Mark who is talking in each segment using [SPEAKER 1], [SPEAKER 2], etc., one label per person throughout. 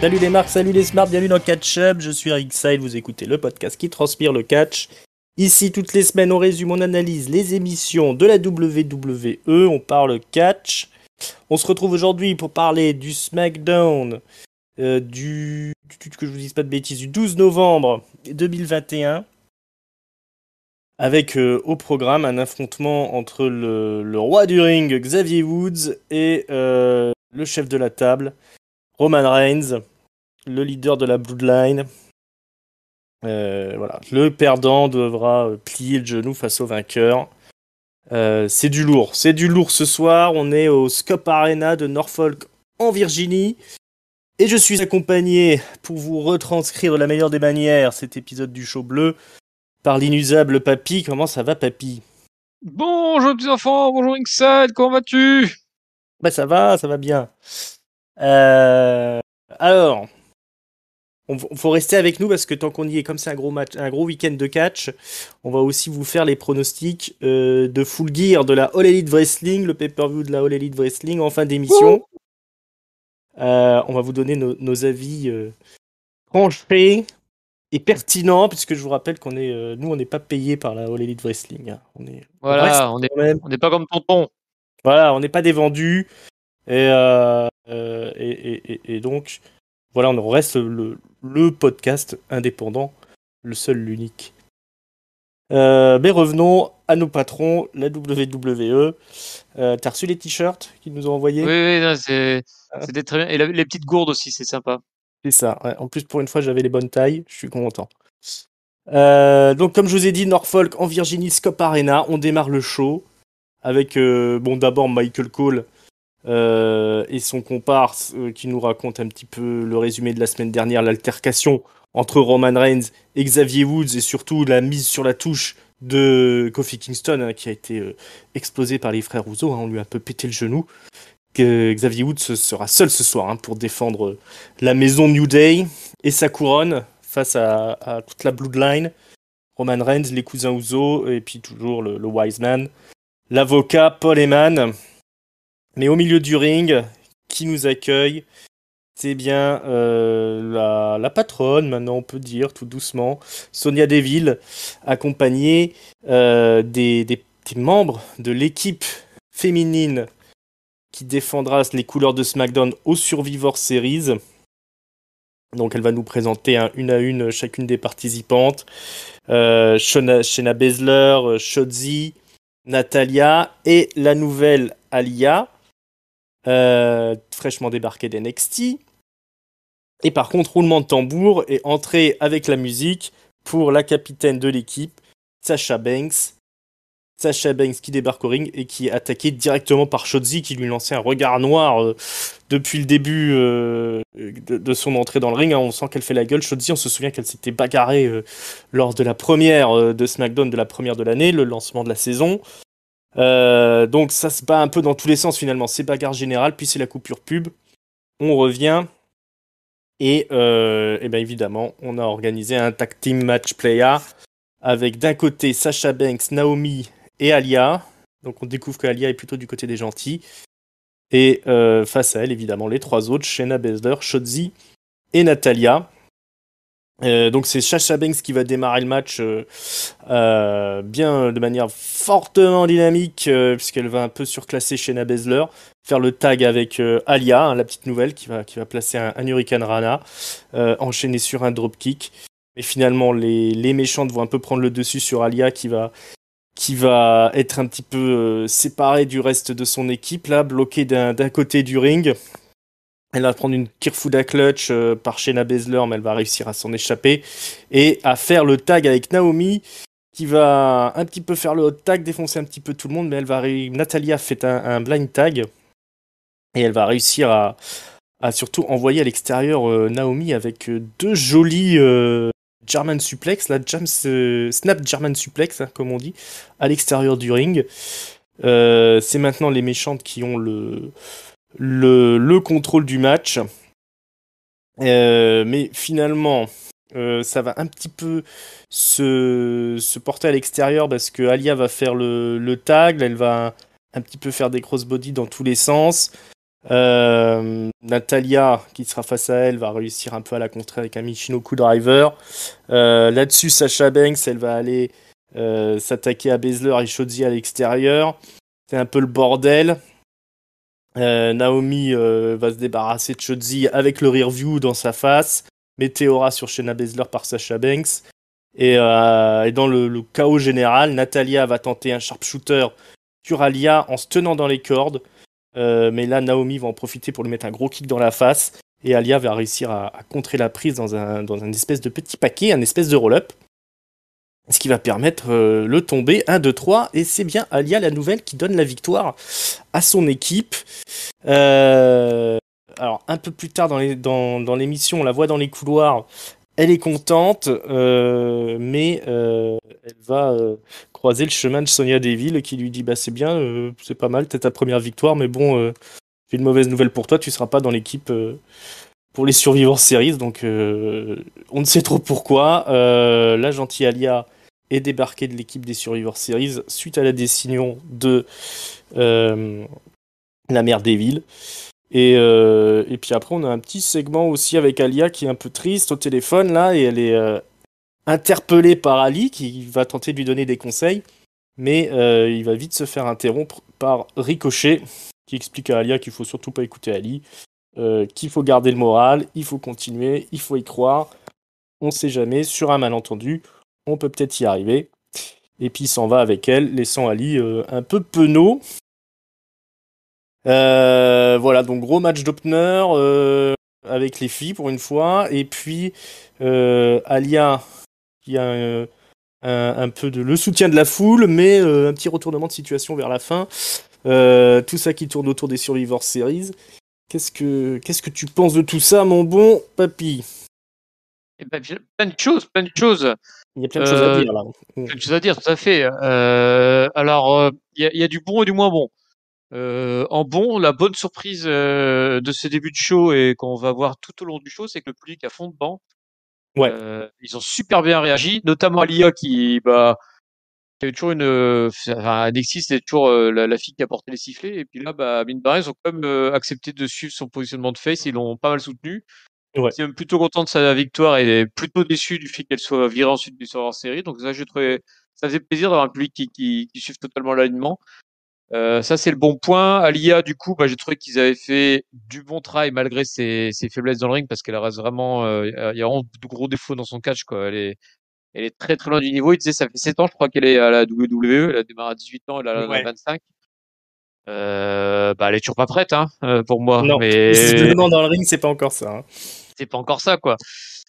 [SPEAKER 1] Salut les marques, salut les smarts, bienvenue dans Catch Up, je suis Rickside, vous écoutez le podcast qui transpire le catch. Ici, toutes les semaines, on résume, on analyse les émissions de la WWE, on parle catch. On se retrouve aujourd'hui pour parler du SmackDown, que je vous dise pas de bêtises, du 12 novembre 2021. Avec au programme un affrontement entre le roi du ring, Xavier Woods, et le chef de la table, Roman Reigns, le leader de la Bloodline. Voilà. Le perdant devra plier le genou face au vainqueur. C'est du lourd ce soir. On est au Scope Arena de Norfolk en Virginie. Et je suis accompagné pour vous retranscrire de la meilleure des manières cet épisode du show bleu par l'inusable Papy. Comment ça va, Papy ?
[SPEAKER 2] Bonjour petits enfants, bonjour Ringside, comment vas-tu ?
[SPEAKER 1] Bah ça va bien. Alors, faut rester avec nous parce que tant qu'on y est, comme c'est un gros match, un gros week-end de catch, on va aussi vous faire les pronostics de Full Gear de la All Elite Wrestling, le pay-per-view de la All Elite Wrestling en fin d'émission. On va vous donner nos avis tranchés et pertinents, puisque je vous rappelle qu'on est, nous, on n'est pas payé par la All Elite Wrestling. Hein.
[SPEAKER 2] Voilà, on n'est pas comme tonton.
[SPEAKER 1] Voilà, on n'est pas des vendus. Et donc, voilà, on reste le podcast indépendant, le seul, l'unique. Mais revenons à nos patrons, la WWE. T'as reçu les t-shirts qu'ils nous ont envoyés ?
[SPEAKER 2] Oui, non, c'était très bien. Et les petites gourdes aussi, c'est sympa.
[SPEAKER 1] C'est ça, ouais. En plus, pour une fois, j'avais les bonnes tailles, je suis content. Donc, comme je vous ai dit, Norfolk en Virginie, Scope Arena, on démarre le show avec, d'abord Michael Cole et son comparse qui nous raconte un petit peu le résumé de la semaine dernière, l'altercation entre Roman Reigns et Xavier Woods et surtout la mise sur la touche de Kofi Kingston hein, qui a été explosé par les frères Uso, hein, on lui a un peu pété le genou. Que Xavier Woods sera seul ce soir hein, pour défendre la maison New Day et sa couronne face à toute la Bloodline. Roman Reigns, les cousins Uso et puis toujours le Wise Man, l'avocat Paul Heyman. Mais au milieu du ring, qui nous accueille ? C'est bien la patronne, maintenant on peut dire, tout doucement, Sonya Deville, accompagnée des membres de l'équipe féminine qui défendra les couleurs de SmackDown au Survivor Series. Donc elle va nous présenter une à une chacune des participantes. Shayna Baszler, Shotzi, Natalya et la nouvelle Aliyah. Fraîchement débarqué d'NXT. Et par contre, roulement de tambour et entrée avec la musique pour la capitaine de l'équipe, Sasha Banks. Sasha Banks qui débarque au ring et qui est attaquée directement par Shotzi qui lui lançait un regard noir depuis le début de son entrée dans le ring. Hein. On sent qu'elle fait la gueule. Shotzi, on se souvient qu'elle s'était bagarrée lors de la première de SmackDown, de la première de l'année, le lancement de la saison. Donc ça se bat un peu dans tous les sens finalement. C'est bagarre générale, puis c'est la coupure pub. On revient et bien évidemment, on a organisé un tag team match playa avec d'un côté Sasha Banks, Naomi et Aliyah. Donc on découvre que Aliyah est plutôt du côté des gentils. Et face à elle, évidemment, les trois autres, Shayna Baszler, Shotzi et Natalya. Donc c'est Sasha Banks qui va démarrer le match bien de manière fortement dynamique puisqu'elle va un peu surclasser Shayna Baszler, faire le tag avec Aliyah, hein, la petite nouvelle qui va placer un Hurricane Rana, enchaîner sur un dropkick. Mais finalement les méchantes vont un peu prendre le dessus sur Aliyah qui va être un petit peu séparée du reste de son équipe là, bloquée d'un côté du ring. Elle va prendre une Kirfuda clutch par Shayna Baszler, mais elle va réussir à s'en échapper et à faire le tag avec Naomi, qui va un petit peu faire le hot tag, défoncer un petit peu tout le monde, mais Natalya fait un blind tag et elle va réussir à surtout envoyer à l'extérieur Naomi avec deux jolis German suplex, snap German suplex, hein, comme on dit, à l'extérieur du ring. C'est maintenant les méchantes qui ont le contrôle du match. Mais finalement, ça va un petit peu se porter à l'extérieur parce que Aliyah va faire le tag. Elle va un petit peu faire des crossbody dans tous les sens. Natalia, qui sera face à elle, va réussir un peu à la contrer avec un Michinoku Driver. Là-dessus, Sasha Banks, elle va aller s'attaquer à Baszler et Shotzi à l'extérieur. C'est un peu le bordel. Naomi va se débarrasser de Shotzi avec le rear view dans sa face. Météora sur Shayna Baszler par Sasha Banks. Et dans le chaos général, Natalia va tenter un sharpshooter sur Alia en se tenant dans les cordes. Mais là, Naomi va en profiter pour lui mettre un gros kick dans la face. Et Alia va réussir à contrer la prise dans un espèce de petit paquet, un espèce de roll-up. Ce qui va permettre le tomber 1, 2, 3. Et c'est bien Alia la nouvelle qui donne la victoire à son équipe. Alors, un peu plus tard dans l'émission, on la voit dans les couloirs. Elle est contente, mais elle va croiser le chemin de Sonya Deville qui lui dit bah c'est bien, c'est pas mal, t'as ta première victoire, mais bon, j'ai une mauvaise nouvelle pour toi, tu seras pas dans l'équipe pour les Survivor Series, donc on ne sait trop pourquoi. La gentille Alia est débarquée de l'équipe des Survivor Series suite à la décision de la mère Deville. Et puis après, on a un petit segment aussi avec Alia qui est un peu triste au téléphone là, et elle est interpellée par Ali qui va tenter de lui donner des conseils, mais il va vite se faire interrompre par Ricochet qui explique à Alia qu'il faut surtout pas écouter Ali, qu'il faut garder le moral, il faut continuer, il faut y croire. On sait jamais, sur un malentendu, on peut peut-être y arriver. Et puis il s'en va avec elle, laissant Ali un peu penaud. Voilà, donc gros match d'opener avec les filles pour une fois. Et puis Alia qui a un peu de le soutien de la foule, mais un petit retournement de situation vers la fin. Tout ça qui tourne autour des Survivor Series. Qu'est-ce que tu penses de tout ça, mon bon papy?
[SPEAKER 2] Eh ben, plein de choses, plein de choses.
[SPEAKER 1] Il y a plein de choses à dire là.
[SPEAKER 2] Plein de choses à dire, tout à fait. Alors, il y a du bon et du moins bon. En bon, la bonne surprise de ce début de show et qu'on va voir tout au long du show, c'est que le public à fond de banc,
[SPEAKER 1] Ouais,
[SPEAKER 2] ils ont super bien réagi, notamment Alia qui avait toujours enfin, NXT, c'était toujours la fille qui apportait les sifflets, et puis là, mine de rien, ils ont quand même accepté de suivre son positionnement de face, ils l'ont pas mal soutenu.
[SPEAKER 1] ouais.
[SPEAKER 2] C'est même plutôt content de sa victoire et plutôt déçu du fait qu'elle soit virée ensuite du Survivor Series. Donc ça, j'ai trouvé, ça faisait plaisir d'avoir un public qui suive totalement l'alignement. Ça, c'est le bon point. Alia, du coup, j'ai trouvé qu'ils avaient fait du bon travail malgré ses faiblesses dans le ring parce qu'elle reste vraiment, il y a vraiment de gros défauts dans son catch, quoi. Elle est très très loin du niveau. Il disait, ça fait 7 ans, je crois qu'elle est à la WWE. Elle a démarré à 18 ans, elle en a
[SPEAKER 1] Ouais.
[SPEAKER 2] 25. Elle est toujours pas prête, hein, pour moi.
[SPEAKER 1] Non,
[SPEAKER 2] Mais
[SPEAKER 1] visiblement dans le ring, c'est pas encore ça, hein.
[SPEAKER 2] c'est pas encore ça, quoi.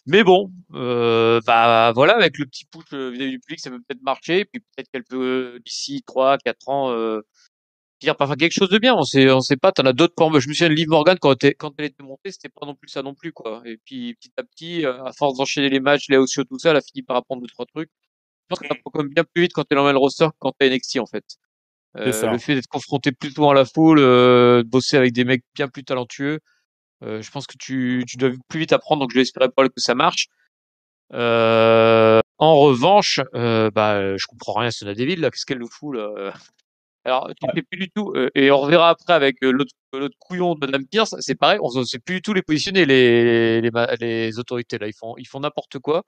[SPEAKER 2] Mais bon, voilà, avec le petit push vis-à-vis du public, ça peut peut-être marcher. Puis peut-être qu'elle peut, d'ici 3, 4 ans, dire parfois quelque chose de bien. On sait pas. T'en as d'autres. Je me souviens de Liv Morgan quand elle était montée, c'était pas non plus ça non plus, quoi. Et puis petit à petit, à force d'enchaîner les matchs, les house shows, tout ça, elle a fini par apprendre deux trois trucs. Je pense qu'elle apprend quand même bien plus vite quand elle emmène le roster que quand elle est NXT, en fait.
[SPEAKER 1] C'est
[SPEAKER 2] Le
[SPEAKER 1] ça.
[SPEAKER 2] fait d'être confronté plus souvent à la foule, de bosser avec des mecs bien plus talentueux, je pense que tu dois plus vite apprendre. Donc je l'espérais pour elle que ça marche. En revanche, je comprends rien à Sonya Deville là. Qu'est-ce qu'elle nous fout là? Alors, tu sais plus du tout, et on reverra après avec l'autre couillon de Madame Pierce, c'est pareil, on ne sait plus du tout les positionner, les autorités, là, ils font n'importe quoi.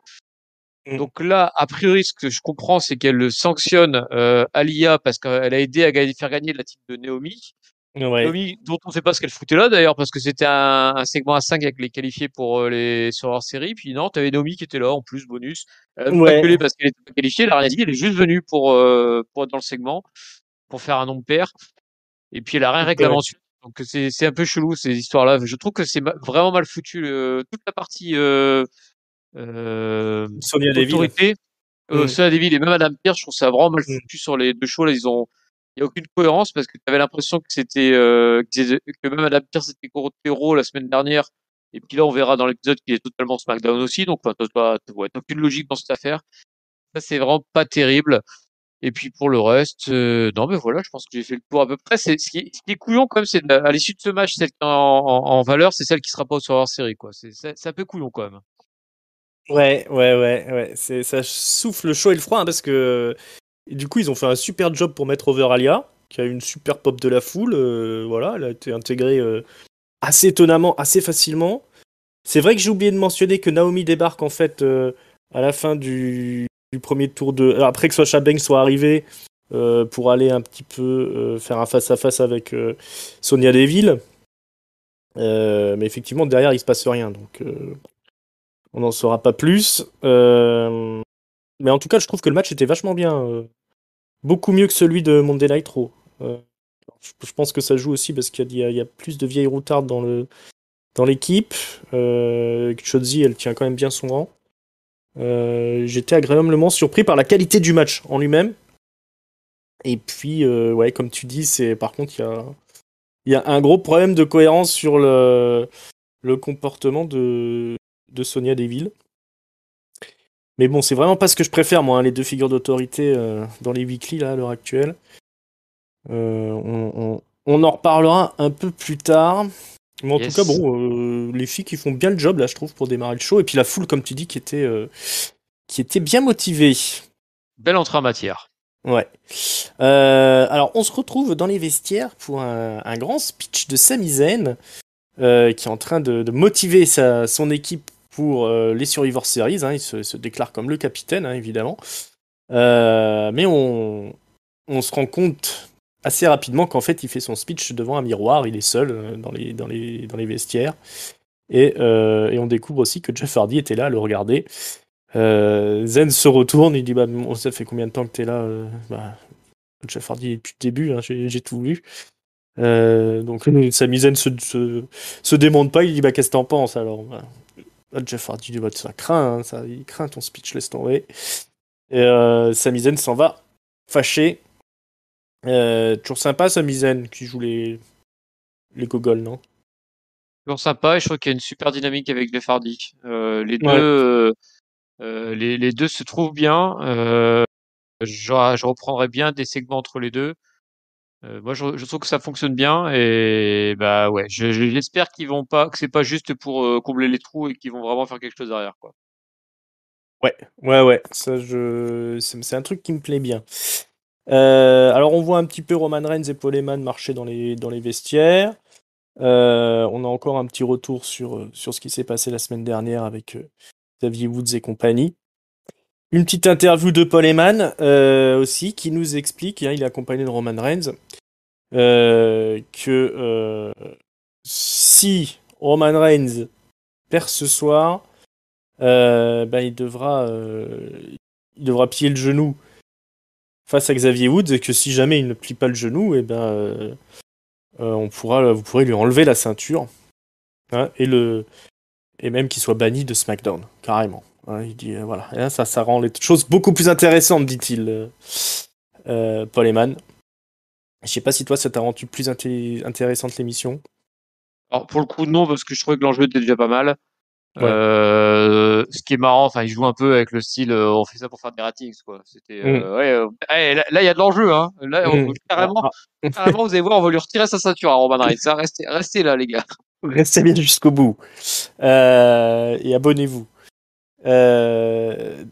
[SPEAKER 1] Mm.
[SPEAKER 2] Donc là, a priori, ce que je comprends, c'est qu'elle sanctionne Alia parce qu'elle a aidé à faire gagner la team de Naomi.
[SPEAKER 1] Ouais.
[SPEAKER 2] Naomi, dont on ne sait pas ce qu'elle foutait là d'ailleurs, parce que c'était un segment à 5 avec les qualifiés pour les sur leur série. Puis non, t'avais Naomi qui était là en plus, bonus. Elle a même pas
[SPEAKER 1] Ouais.
[SPEAKER 2] gueulé parce qu'elle était pas qualifiée, elle a rien dit, elle est juste venue pour être dans le segment, pour faire un nom de pair. Et puis elle a rien réclamé
[SPEAKER 1] Ouais.
[SPEAKER 2] ensuite. Donc c'est un peu chelou ces histoires-là. Je trouve que c'est vraiment mal foutu. Toute la partie euh,
[SPEAKER 1] Sonia Deville.
[SPEAKER 2] autorité,
[SPEAKER 1] Mm.
[SPEAKER 2] Sonia Deville et même Madame Pierre, je trouve ça vraiment mal
[SPEAKER 1] Mm.
[SPEAKER 2] foutu sur les deux shows. Là, il y a aucune cohérence parce que tu avais l'impression que que même Madame Pierce était côté Raw la semaine dernière. Et puis là, on verra dans l'épisode qu'il est totalement SmackDown aussi. Donc, enfin, t'as aucune logique dans cette affaire. Ça, c'est vraiment pas terrible. Et puis pour le reste, non, mais voilà, je pense que j'ai fait le tour à peu près. Ce qui est couillon quand même, c'est à l'issue de ce match, celle qui est en valeur, c'est celle qui sera pas au Survivor Série, quoi. C'est un peu couillon quand même.
[SPEAKER 1] Ouais. Ça souffle le chaud et le froid, hein, parce que du coup, ils ont fait un super job pour mettre over Alia. qui a eu une super pop de la foule. Voilà, elle a été intégrée assez étonnamment, assez facilement. C'est vrai que j'ai oublié de mentionner que Naomi débarque en fait à la fin du premier tour après que Sasha Banks soit arrivée pour aller un petit peu faire un face-à-face avec Sonya Deville. Mais effectivement, derrière, il se passe rien, donc on n'en saura pas plus. Mais en tout cas, je trouve que le match était vachement bien. Beaucoup mieux que celui de Monday Night Raw. Euh, je pense que ça joue aussi parce qu'il y a plus de vieilles routardes dans l'équipe. Chotzi, elle tient quand même bien son rang. J'étais agréablement surpris par la qualité du match en lui-même. Et puis, ouais, comme tu dis, par contre, il y a un gros problème de cohérence sur le comportement de Sonya Deville. Mais bon, c'est vraiment pas ce que je préfère, moi, hein, les deux figures d'autorité dans les weekly, là, à l'heure actuelle. On en reparlera un peu plus tard. Mais en tout cas, bon, les filles qui font bien le job, là, je trouve, pour démarrer le show. Et puis la foule, comme tu dis, qui était bien motivée.
[SPEAKER 2] Belle entrée en matière.
[SPEAKER 1] Ouais. Alors, on se retrouve dans les vestiaires pour un grand speech de Sami Zayn, qui est en train de motiver son équipe pour les Survivor Series. Hein. Il se déclare comme le capitaine, hein, évidemment. Mais on se rend compte assez rapidement qu'en fait, il fait son speech devant un miroir. Il est seul dans les vestiaires. Et on découvre aussi que Jeff Hardy était là à le regarder. Zen se retourne, il dit bah, ça fait combien de temps que t'es là bah, Jeff Hardy depuis le début, hein, j'ai tout vu. Donc Sami Zayn se démonte pas, il dit bah qu'est-ce que t'en penses alors bah, Jeff Hardy dit bah ça craint, hein, il craint ton speech, laisse tomber. Et Sami Zayn s'en va fâché. Toujours sympa Sami Zayn qui joue les gogoles, non?
[SPEAKER 2] Toujours sympa et je trouve qu'il y a une super dynamique avec Jeff Hardy. Les
[SPEAKER 1] Ouais.
[SPEAKER 2] deux, les deux se trouvent bien. Je reprendrai bien des segments entre les deux. Moi, je trouve que ça fonctionne bien et bah ouais, j'espère qu'ils vont pas, que c'est pas juste pour combler les trous et qu'ils vont vraiment faire quelque chose derrière, quoi.
[SPEAKER 1] Ouais, ça c'est un truc qui me plaît bien. Alors on voit un petit peu Roman Reigns et Paul Heyman marcher dans les vestiaires. On a encore un petit retour sur ce qui s'est passé la semaine dernière avec Xavier Woods et compagnie. Une petite interview de Paul Heyman aussi qui nous explique, hein, il est accompagné de Roman Reigns, que si Roman Reigns perd ce soir, ben il devra plier le genou face à Xavier Woods et que si jamais il ne plie pas le genou, et ben vous pourrez lui enlever la ceinture, hein, et même qu'il soit banni de SmackDown carrément. Hein, il dit voilà, et là, ça rend les choses beaucoup plus intéressantes, dit-il, Paul Heyman. Je sais pas si toi ça t'a rendu plus intéressante l'émission.
[SPEAKER 2] Alors pour le coup, non, parce que je trouvais que l'enjeu était déjà pas mal.
[SPEAKER 1] Ouais.
[SPEAKER 2] Ce qui est marrant, enfin, il joue un peu avec le style, on fait ça pour faire des ratings, quoi. C'était,
[SPEAKER 1] Mm.
[SPEAKER 2] ouais, là, il y a de l'enjeu, hein. Là,
[SPEAKER 1] Mm.
[SPEAKER 2] carrément, carrément, vous allez voir, on va lui retirer sa ceinture à Roman Reigns. Ça, restez là, les gars.
[SPEAKER 1] Restez bien jusqu'au bout. Et abonnez-vous. Euh,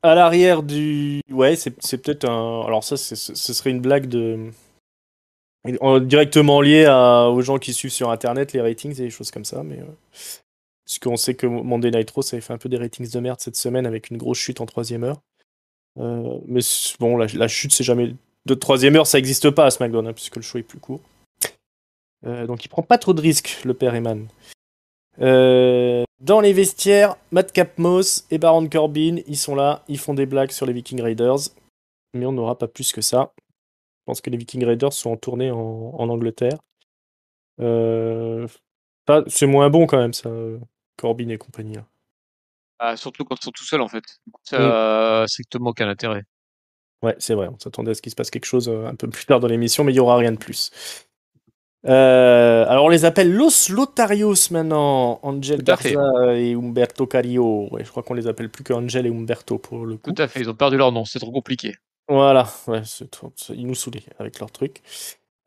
[SPEAKER 1] à l'arrière du. Ouais, c'est peut-être un. Alors, ça, ce serait une blague directement liée aux gens qui suivent sur internet les ratings et des choses comme ça. Mais. Parce qu'on sait que Monday Night Raw, ça avait fait un peu des ratings de merde cette semaine avec une grosse chute en troisième heure. Mais bon, la chute, c'est jamais. De troisième heure, ça n'existe pas à SmackDown, hein, puisque le show est plus court. Donc il prend pas trop de risques, le père Eman. Dans les vestiaires, Madcap Moss et Baron Corbin, ils sont là, ils font des blagues sur les Viking Raiders, mais on n'aura pas plus que ça. Je pense que les Viking Raiders sont en tournée en Angleterre. C'est moins bon quand même, ça, Corbin et compagnie. Là.
[SPEAKER 2] Ah, surtout quand ils sont tout seuls, en fait. Du coup,
[SPEAKER 1] Mm.
[SPEAKER 2] ça a strictement aucun intérêt.
[SPEAKER 1] Ouais, c'est vrai, on s'attendait à ce qu'il se passe quelque chose un peu plus tard dans l'émission, mais il n'y aura rien de plus. Alors on les appelle Los Lotarios maintenant, Angel
[SPEAKER 2] Tout à fait.
[SPEAKER 1] Garza et Humberto Carrillo. Ouais, je crois qu'on les appelle plus que Angel et Humberto pour le
[SPEAKER 2] Tout
[SPEAKER 1] coup.
[SPEAKER 2] à fait. Ils ont perdu leur nom. C'est trop compliqué.
[SPEAKER 1] Voilà, ouais, ils nous saoulaient avec leur truc.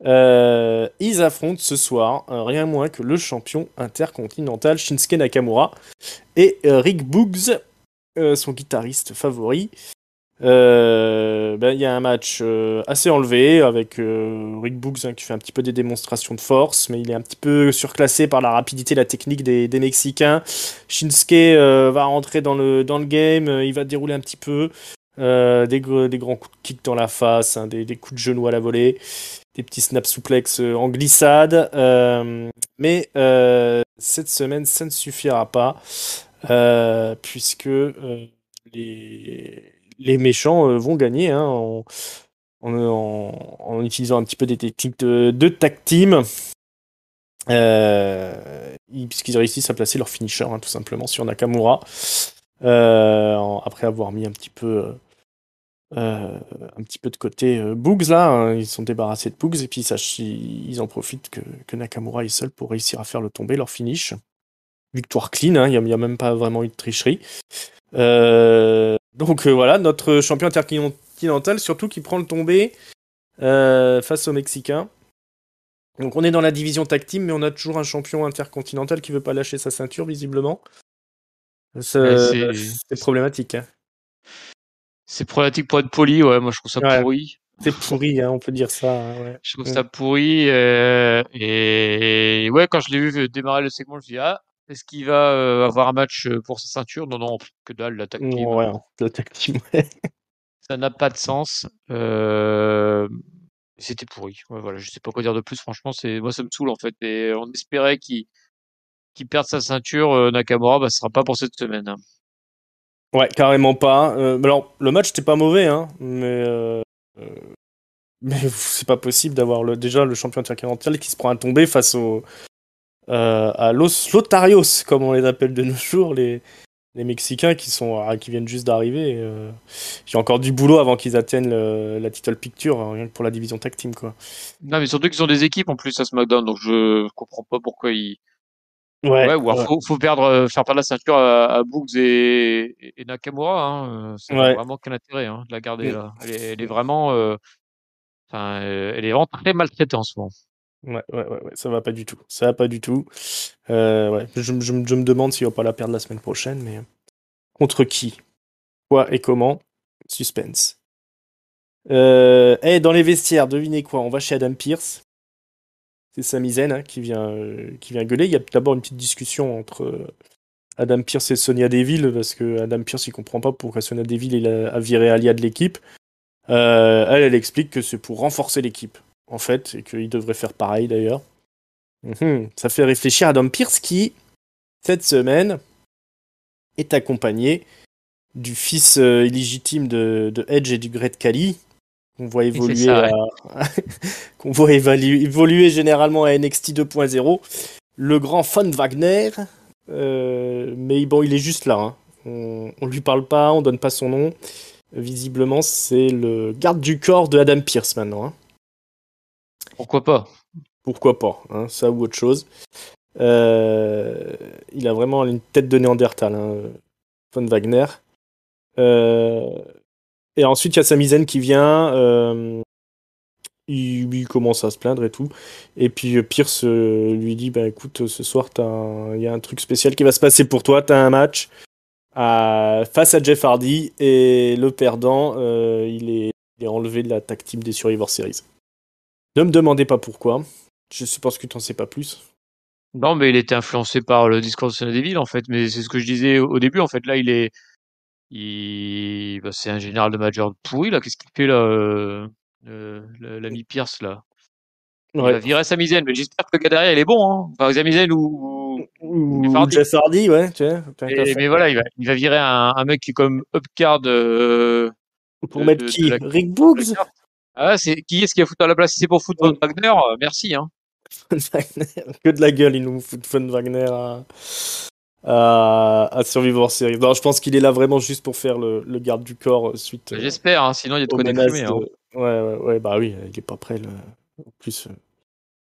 [SPEAKER 1] Ils affrontent ce soir rien moins que le champion intercontinental Shinsuke Nakamura et Rick Boogs, son guitariste favori. Il y a un match assez enlevé avec Rick Boogs, hein, qui fait un petit peu des démonstrations de force, mais il est un petit peu surclassé par la rapidité et la technique des Mexicains. Shinsuke va rentrer dans le game, il va dérouler un petit peu. Des grands coups de kick dans la face, hein, des coups de genou à la volée, des petits snaps souplex en glissade. Mais cette semaine, ça ne suffira pas, puisque les méchants vont gagner, hein, en utilisant un petit peu des techniques de tag team. Puisqu'ils réussissent à placer leur finisher, hein, tout simplement, sur Nakamura. Après avoir mis un petit peu de côté Boogs là, hein, ils sont débarrassés de Boogs et puis ils en profitent que Nakamura est seul pour réussir à faire le tomber, leur finish. Victoire clean, hein, il n'y a même pas vraiment eu de tricherie. Voilà, notre champion intercontinental, surtout qui prend le tombé face aux Mexicains. Donc on est dans la division tag team, mais on a toujours un champion intercontinental qui veut pas lâcher sa ceinture, visiblement.
[SPEAKER 2] Ouais,
[SPEAKER 1] C'est problématique, hein.
[SPEAKER 2] c'est problématique pour être poli, ouais, moi je trouve ça
[SPEAKER 1] Ouais,
[SPEAKER 2] pourri.
[SPEAKER 1] c'est pourri, hein, on peut dire ça, hein, ouais.
[SPEAKER 2] Je trouve ça pourri. Et ouais, quand je l'ai vu démarrer le segment, je me suis dit, ah, est-ce qu'il va avoir un match pour sa ceinture? Non, non, que dalle, la tag team.
[SPEAKER 1] Ouais, le tag team, ouais.
[SPEAKER 2] Ça n'a pas de sens. C'était pourri. Ouais, voilà, je sais pas quoi dire de plus. Franchement, moi, ça me saoule en fait. Et on espérait qu'il perde sa ceinture. Nakamura, bah, ce sera pas pour cette semaine, hein.
[SPEAKER 1] Ouais, carrément pas. Alors, le match n'était pas mauvais, hein, euh, mais c'est pas possible d'avoir déjà le champion intercontinental qui se prend un tombé face à Los Lotarios, comme on les appelle de nos jours, les Mexicains qui viennent juste d'arriver. Il y a encore du boulot avant qu'ils atteignent la title picture, hein, rien que pour la division tag team, quoi.
[SPEAKER 2] Non, mais surtout qu'ils ont des équipes en plus à SmackDown, donc je comprends pas pourquoi ils.
[SPEAKER 1] Ouais,
[SPEAKER 2] Ouais, ou alors
[SPEAKER 1] ouais,
[SPEAKER 2] faut faire perdre la ceinture à Boogs et Nakamura, hein. Ça n'a
[SPEAKER 1] ouais.
[SPEAKER 2] vraiment qu'un intérêt, hein, de la garder
[SPEAKER 1] Mm.
[SPEAKER 2] là. Elle est vraiment, enfin, elle est vraiment très maltraitée en ce moment.
[SPEAKER 1] Ouais, ça va pas du tout. Ça va pas du tout. Ouais, je me demande s'il va pas la perdre la semaine prochaine, mais contre qui? Quoi et comment? Suspense. Dans les vestiaires, devinez quoi? On va chez Adam Pearce. C'est Sami Zayn, hein, qui vient gueuler. Il y a d'abord une petite discussion entre Adam Pearce et Sonia Deville, parce que Adam Pearce il comprend pas pourquoi Sonia Deville a viré Alia de l'équipe. Elle explique que c'est pour renforcer l'équipe, en fait, et qu'il devrait faire pareil d'ailleurs. Ça fait réfléchir Adam Pearce qui, cette semaine, est accompagné du fils illégitime de Edge et du Great Khali, qu'on voit
[SPEAKER 2] Et c'est
[SPEAKER 1] évoluer
[SPEAKER 2] ça, ouais.
[SPEAKER 1] qu'on voit évoluer généralement à NXT 2.0, le grand Von Wagner. Mais bon, il est juste là, hein. On lui parle pas, on donne pas son nom. Visiblement, c'est le garde du corps de Adam Pearce maintenant, hein.
[SPEAKER 2] Pourquoi pas?
[SPEAKER 1] Pourquoi pas, hein, ça ou autre chose. Il a vraiment une tête de Néandertal, hein, Von Wagner. Euh, et ensuite, il y a Sami Zayn qui vient. Il commence à se plaindre et tout. Et puis Pierce lui dit, bah écoute, ce soir, il y a un truc spécial qui va se passer pour toi. T'as un match face à Jeff Hardy et le perdant, il est enlevé de la tag team des Survivor Series. Ne me demandez pas pourquoi. Je suppose que tu n'en sais pas plus.
[SPEAKER 2] Non, mais il était influencé par le discours de Sonya Deville, en fait. Mais c'est ce que je disais au début, en fait. Là, bah, c'est un général de major pourri, là. Qu'est-ce qu'il fait, là, l'ami Pierce, là? Il
[SPEAKER 1] Ouais.
[SPEAKER 2] va virer Sami Zayn, mais j'espère que le gars derrière, il est bon, hein. Enfin, Sami Zayn ou Jeff
[SPEAKER 1] Ou
[SPEAKER 2] Hardy.
[SPEAKER 1] Jeff Hardy, ouais, tu vois, tant qu'à faire.
[SPEAKER 2] Mais voilà, il va virer un mec qui est comme upcard
[SPEAKER 1] Pour mettre
[SPEAKER 2] de
[SPEAKER 1] qui? Rick
[SPEAKER 2] la
[SPEAKER 1] Boogs?
[SPEAKER 2] carte. Ah, qui est-ce qui a foutu à la place? Si c'est pour foutre Von Wagner, merci, hein.
[SPEAKER 1] Von Wagner. Que de la gueule, il nous fout Von Wagner à Survivor Series. Non, je pense qu'il est là vraiment juste pour faire le garde du corps suite
[SPEAKER 2] Bah, j'espère, hein, sinon il y a de
[SPEAKER 1] aux
[SPEAKER 2] quoi
[SPEAKER 1] menaces
[SPEAKER 2] déprimer,
[SPEAKER 1] de.
[SPEAKER 2] hein.
[SPEAKER 1] Ouais, bah oui, il est pas prêt. En plus,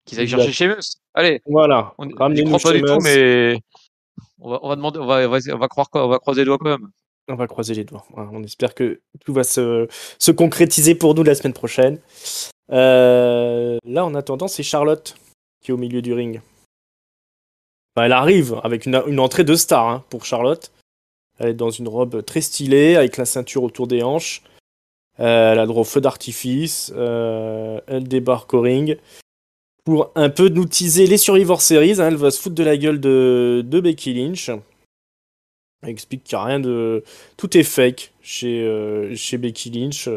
[SPEAKER 2] Qu'ils aillent
[SPEAKER 1] il a.
[SPEAKER 2] chercher Sheamus. Allez,
[SPEAKER 1] Voilà,
[SPEAKER 2] j'y
[SPEAKER 1] ramenez-nous
[SPEAKER 2] crois pas du tout,
[SPEAKER 1] Sheamus.
[SPEAKER 2] mais on va demander, on va croire quoi, on va croiser les doigts quand même.
[SPEAKER 1] On va croiser les doigts. Voilà, on espère que tout va se concrétiser pour nous la semaine prochaine. Là, en attendant, c'est Charlotte qui est au milieu du ring. Bah, elle arrive avec une entrée de star, hein, pour Charlotte. Elle est dans une robe très stylée, avec la ceinture autour des hanches. Elle a droit au feu d'artifice. Elle débarque au ring pour un peu nous teaser les Survivor Series. Hein. Elle va se foutre de la gueule de Becky Lynch. Elle explique qu'il n'y a rien de... Tout est fake chez Becky Lynch.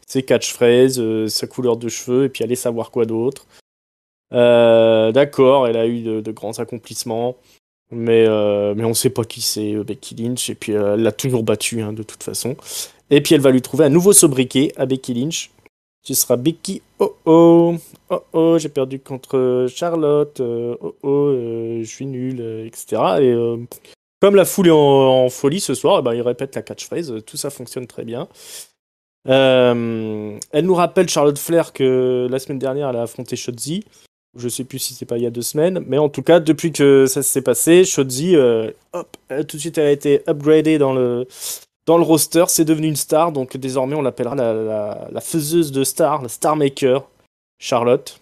[SPEAKER 1] Ses catchphrases, sa couleur de cheveux, et puis allez savoir quoi d'autre. D'accord, elle a eu de grands accomplissements, mais on ne sait pas qui c'est, Becky Lynch, et puis elle l'a toujours battue, hein, de toute façon. Et puis elle va lui trouver un nouveau sobriquet à Becky Lynch. Ce sera Becky Oh oh. Oh oh, j'ai perdu contre Charlotte. Oh oh, je suis nul, etc. Et comme la foule est en folie ce soir, eh ben, il répète la catchphrase. Tout ça fonctionne très bien. Elle nous rappelle, Charlotte Flair, que la semaine dernière, elle a affronté Shotzi. Je sais plus si c'est pas il y a 2 semaines, mais en tout cas, depuis que ça s'est passé, Shotzi, hop, tout de suite, elle a été upgradée dans le roster. C'est devenu une star, donc désormais, on l'appellera la faiseuse de stars, la star maker, Charlotte.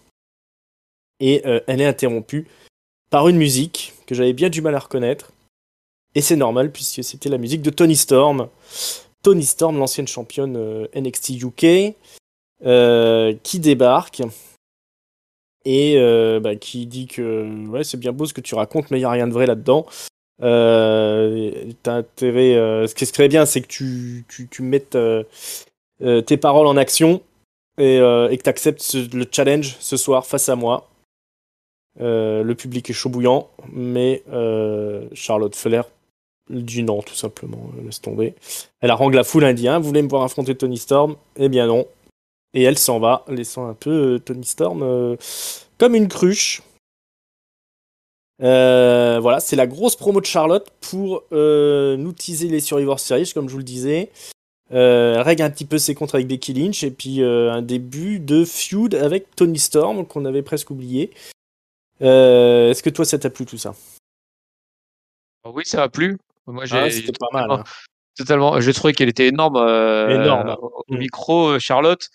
[SPEAKER 1] Et elle est interrompue par une musique que j'avais bien du mal à reconnaître. Et c'est normal, puisque c'était la musique de Toni Storm. Toni Storm, l'ancienne championne NXT UK, qui débarque et qui dit que ouais, c'est bien beau ce que tu racontes, mais il n'y a rien de vrai là-dedans. T'as intérêt, ce qui serait bien, c'est que tu mettes tes paroles en action et que tu acceptes le challenge ce soir face à moi. Le public est chaud bouillant, mais Charlotte Flair dit non, tout simplement, laisse tomber. Elle harangue la foule indien, vous voulez me voir affronter Toni Storm? Eh bien non. Et elle s'en va, laissant un peu Toni Storm comme une cruche. Voilà, c'est la grosse promo de Charlotte pour nous teaser les Survivor Series, comme je vous le disais. Elle règle un petit peu ses comptes avec Becky Lynch, et puis un début de feud avec Toni Storm, qu'on avait presque oublié. Est-ce que toi, ça t'a plu tout ça?
[SPEAKER 2] Oui, ça m'a plu. Moi,
[SPEAKER 1] Ah,
[SPEAKER 2] j'ai
[SPEAKER 1] c'était pas mal, hein.
[SPEAKER 2] totalement, j'ai trouvé qu'elle était énorme
[SPEAKER 1] Énorme.
[SPEAKER 2] au micro, Charlotte,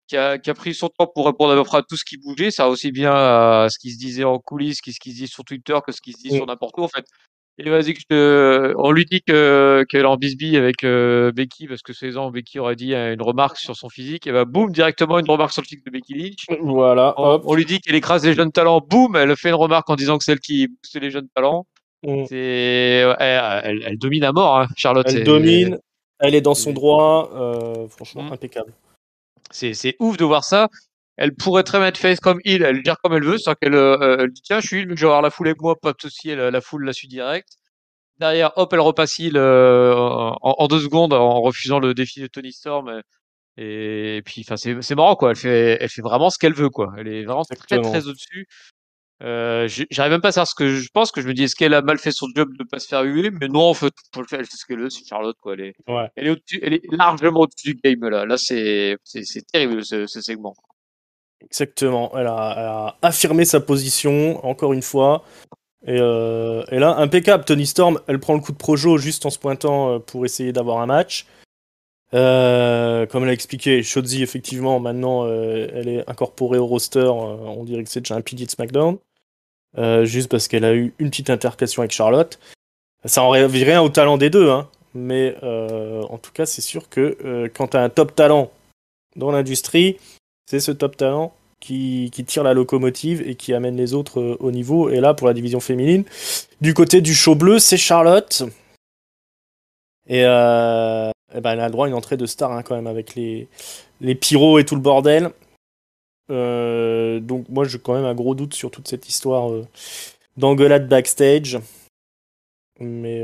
[SPEAKER 2] qui a pris son temps pour répondre à peu près à tout ce qui bougeait. Ça aussi bien à ce qui se disait en coulisses, ce qui se disait sur Twitter, que ce qui se dit
[SPEAKER 1] Mm.
[SPEAKER 2] sur n'importe où, en fait. Et vas-y, on lui dit qu'elle est en bisbille avec Becky, parce que 16 ans, Becky aurait dit une remarque sur son physique, et bah boum, directement une remarque sur le physique de Becky Lynch.
[SPEAKER 1] Voilà, hop.
[SPEAKER 2] On lui dit qu'elle écrase les jeunes talents, boum, elle fait une remarque en disant que c'est elle qui booste les jeunes talents.
[SPEAKER 1] Mm.
[SPEAKER 2] Elle domine à mort, hein, Charlotte.
[SPEAKER 1] Elle domine, elle est dans son
[SPEAKER 2] C'est
[SPEAKER 1] droit, franchement
[SPEAKER 2] mm.
[SPEAKER 1] impeccable.
[SPEAKER 2] C'est ouf de voir ça. Elle pourrait très bien être face comme il, elle gère comme elle veut, c'est-à-dire qu'elle elle dit tiens, je suis il, mais je vais avoir la foule avec moi, pas de souci, la foule la suit direct. Derrière, hop, elle repasse il en 2 secondes en refusant le défi de Tony Storm. Et puis, enfin, c'est marrant quoi. Elle fait vraiment ce qu'elle veut quoi. Elle est vraiment très
[SPEAKER 1] Exactement.
[SPEAKER 2] très au-dessus. J'arrive même pas à savoir ce que je pense, que je me dis est-ce qu'elle a mal fait son job de pas se faire huer, mais non, en fait, elle fait ce qu'elle veut, c'est Charlotte quoi.
[SPEAKER 1] Ouais,
[SPEAKER 2] Elle est au-dessus, elle est largement au-dessus du game là. Là, c'est terrible ce segment.
[SPEAKER 1] exactement. Elle a affirmé sa position, encore une fois. Et là, impeccable. Toni Storm, elle prend le coup de Projo juste en se pointant pour essayer d'avoir un match. Comme elle a expliqué, Shotzi, effectivement, maintenant, elle est incorporée au roster. On dirait que c'est déjà un pilier de SmackDown. Juste parce qu'elle a eu une petite intercation avec Charlotte. Ça enlève rien au talent des deux, hein. Mais en tout cas, c'est sûr que quand tu as un top talent dans l'industrie, c'est ce top talent qui tire la locomotive et qui amène les autres au niveau. Et là, pour la division féminine, du côté du show bleu, c'est Charlotte. Et ben, elle a le droit à une entrée de star, hein, quand même, avec les pyros et tout le bordel. Donc moi, j'ai quand même un gros doute sur toute cette histoire d'engueulade backstage. Mais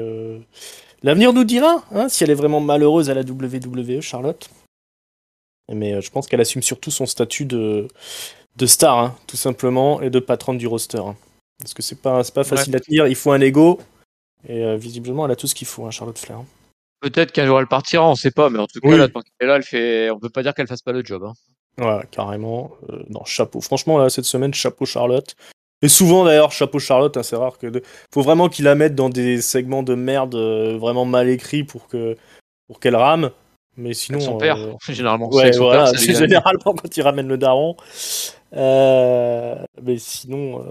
[SPEAKER 1] l'avenir nous dira, hein, si elle est vraiment malheureuse à la WWE, Charlotte. Mais je pense qu'elle assume surtout son statut de star, hein, tout simplement, et de patronne du roster, hein. Parce que c'est pas
[SPEAKER 2] Ouais.
[SPEAKER 1] facile à tenir, il faut un ego. Et visiblement, elle a tout ce qu'il faut, hein, Charlotte Flair.
[SPEAKER 2] Peut-être qu'un jour elle partira, on sait pas, mais en tout cas là,
[SPEAKER 1] Oui.
[SPEAKER 2] tant qu'elle est là, on peut pas dire qu'elle fasse pas le job, hein.
[SPEAKER 1] Ouais, carrément. Non, chapeau. Franchement, là, cette semaine, chapeau Charlotte. Et souvent, d'ailleurs, chapeau Charlotte, hein, c'est rare que... Faut vraiment qu'il la mette dans des segments de merde vraiment mal écrits pour qu'elle rame. Mais
[SPEAKER 2] Avec son
[SPEAKER 1] sinon...
[SPEAKER 2] père, généralement. C'est
[SPEAKER 1] Ouais,
[SPEAKER 2] avec son père,
[SPEAKER 1] voilà,
[SPEAKER 2] ça lui
[SPEAKER 1] c'est
[SPEAKER 2] gagne.
[SPEAKER 1] généralement quand il ramène le daron. Mais sinon,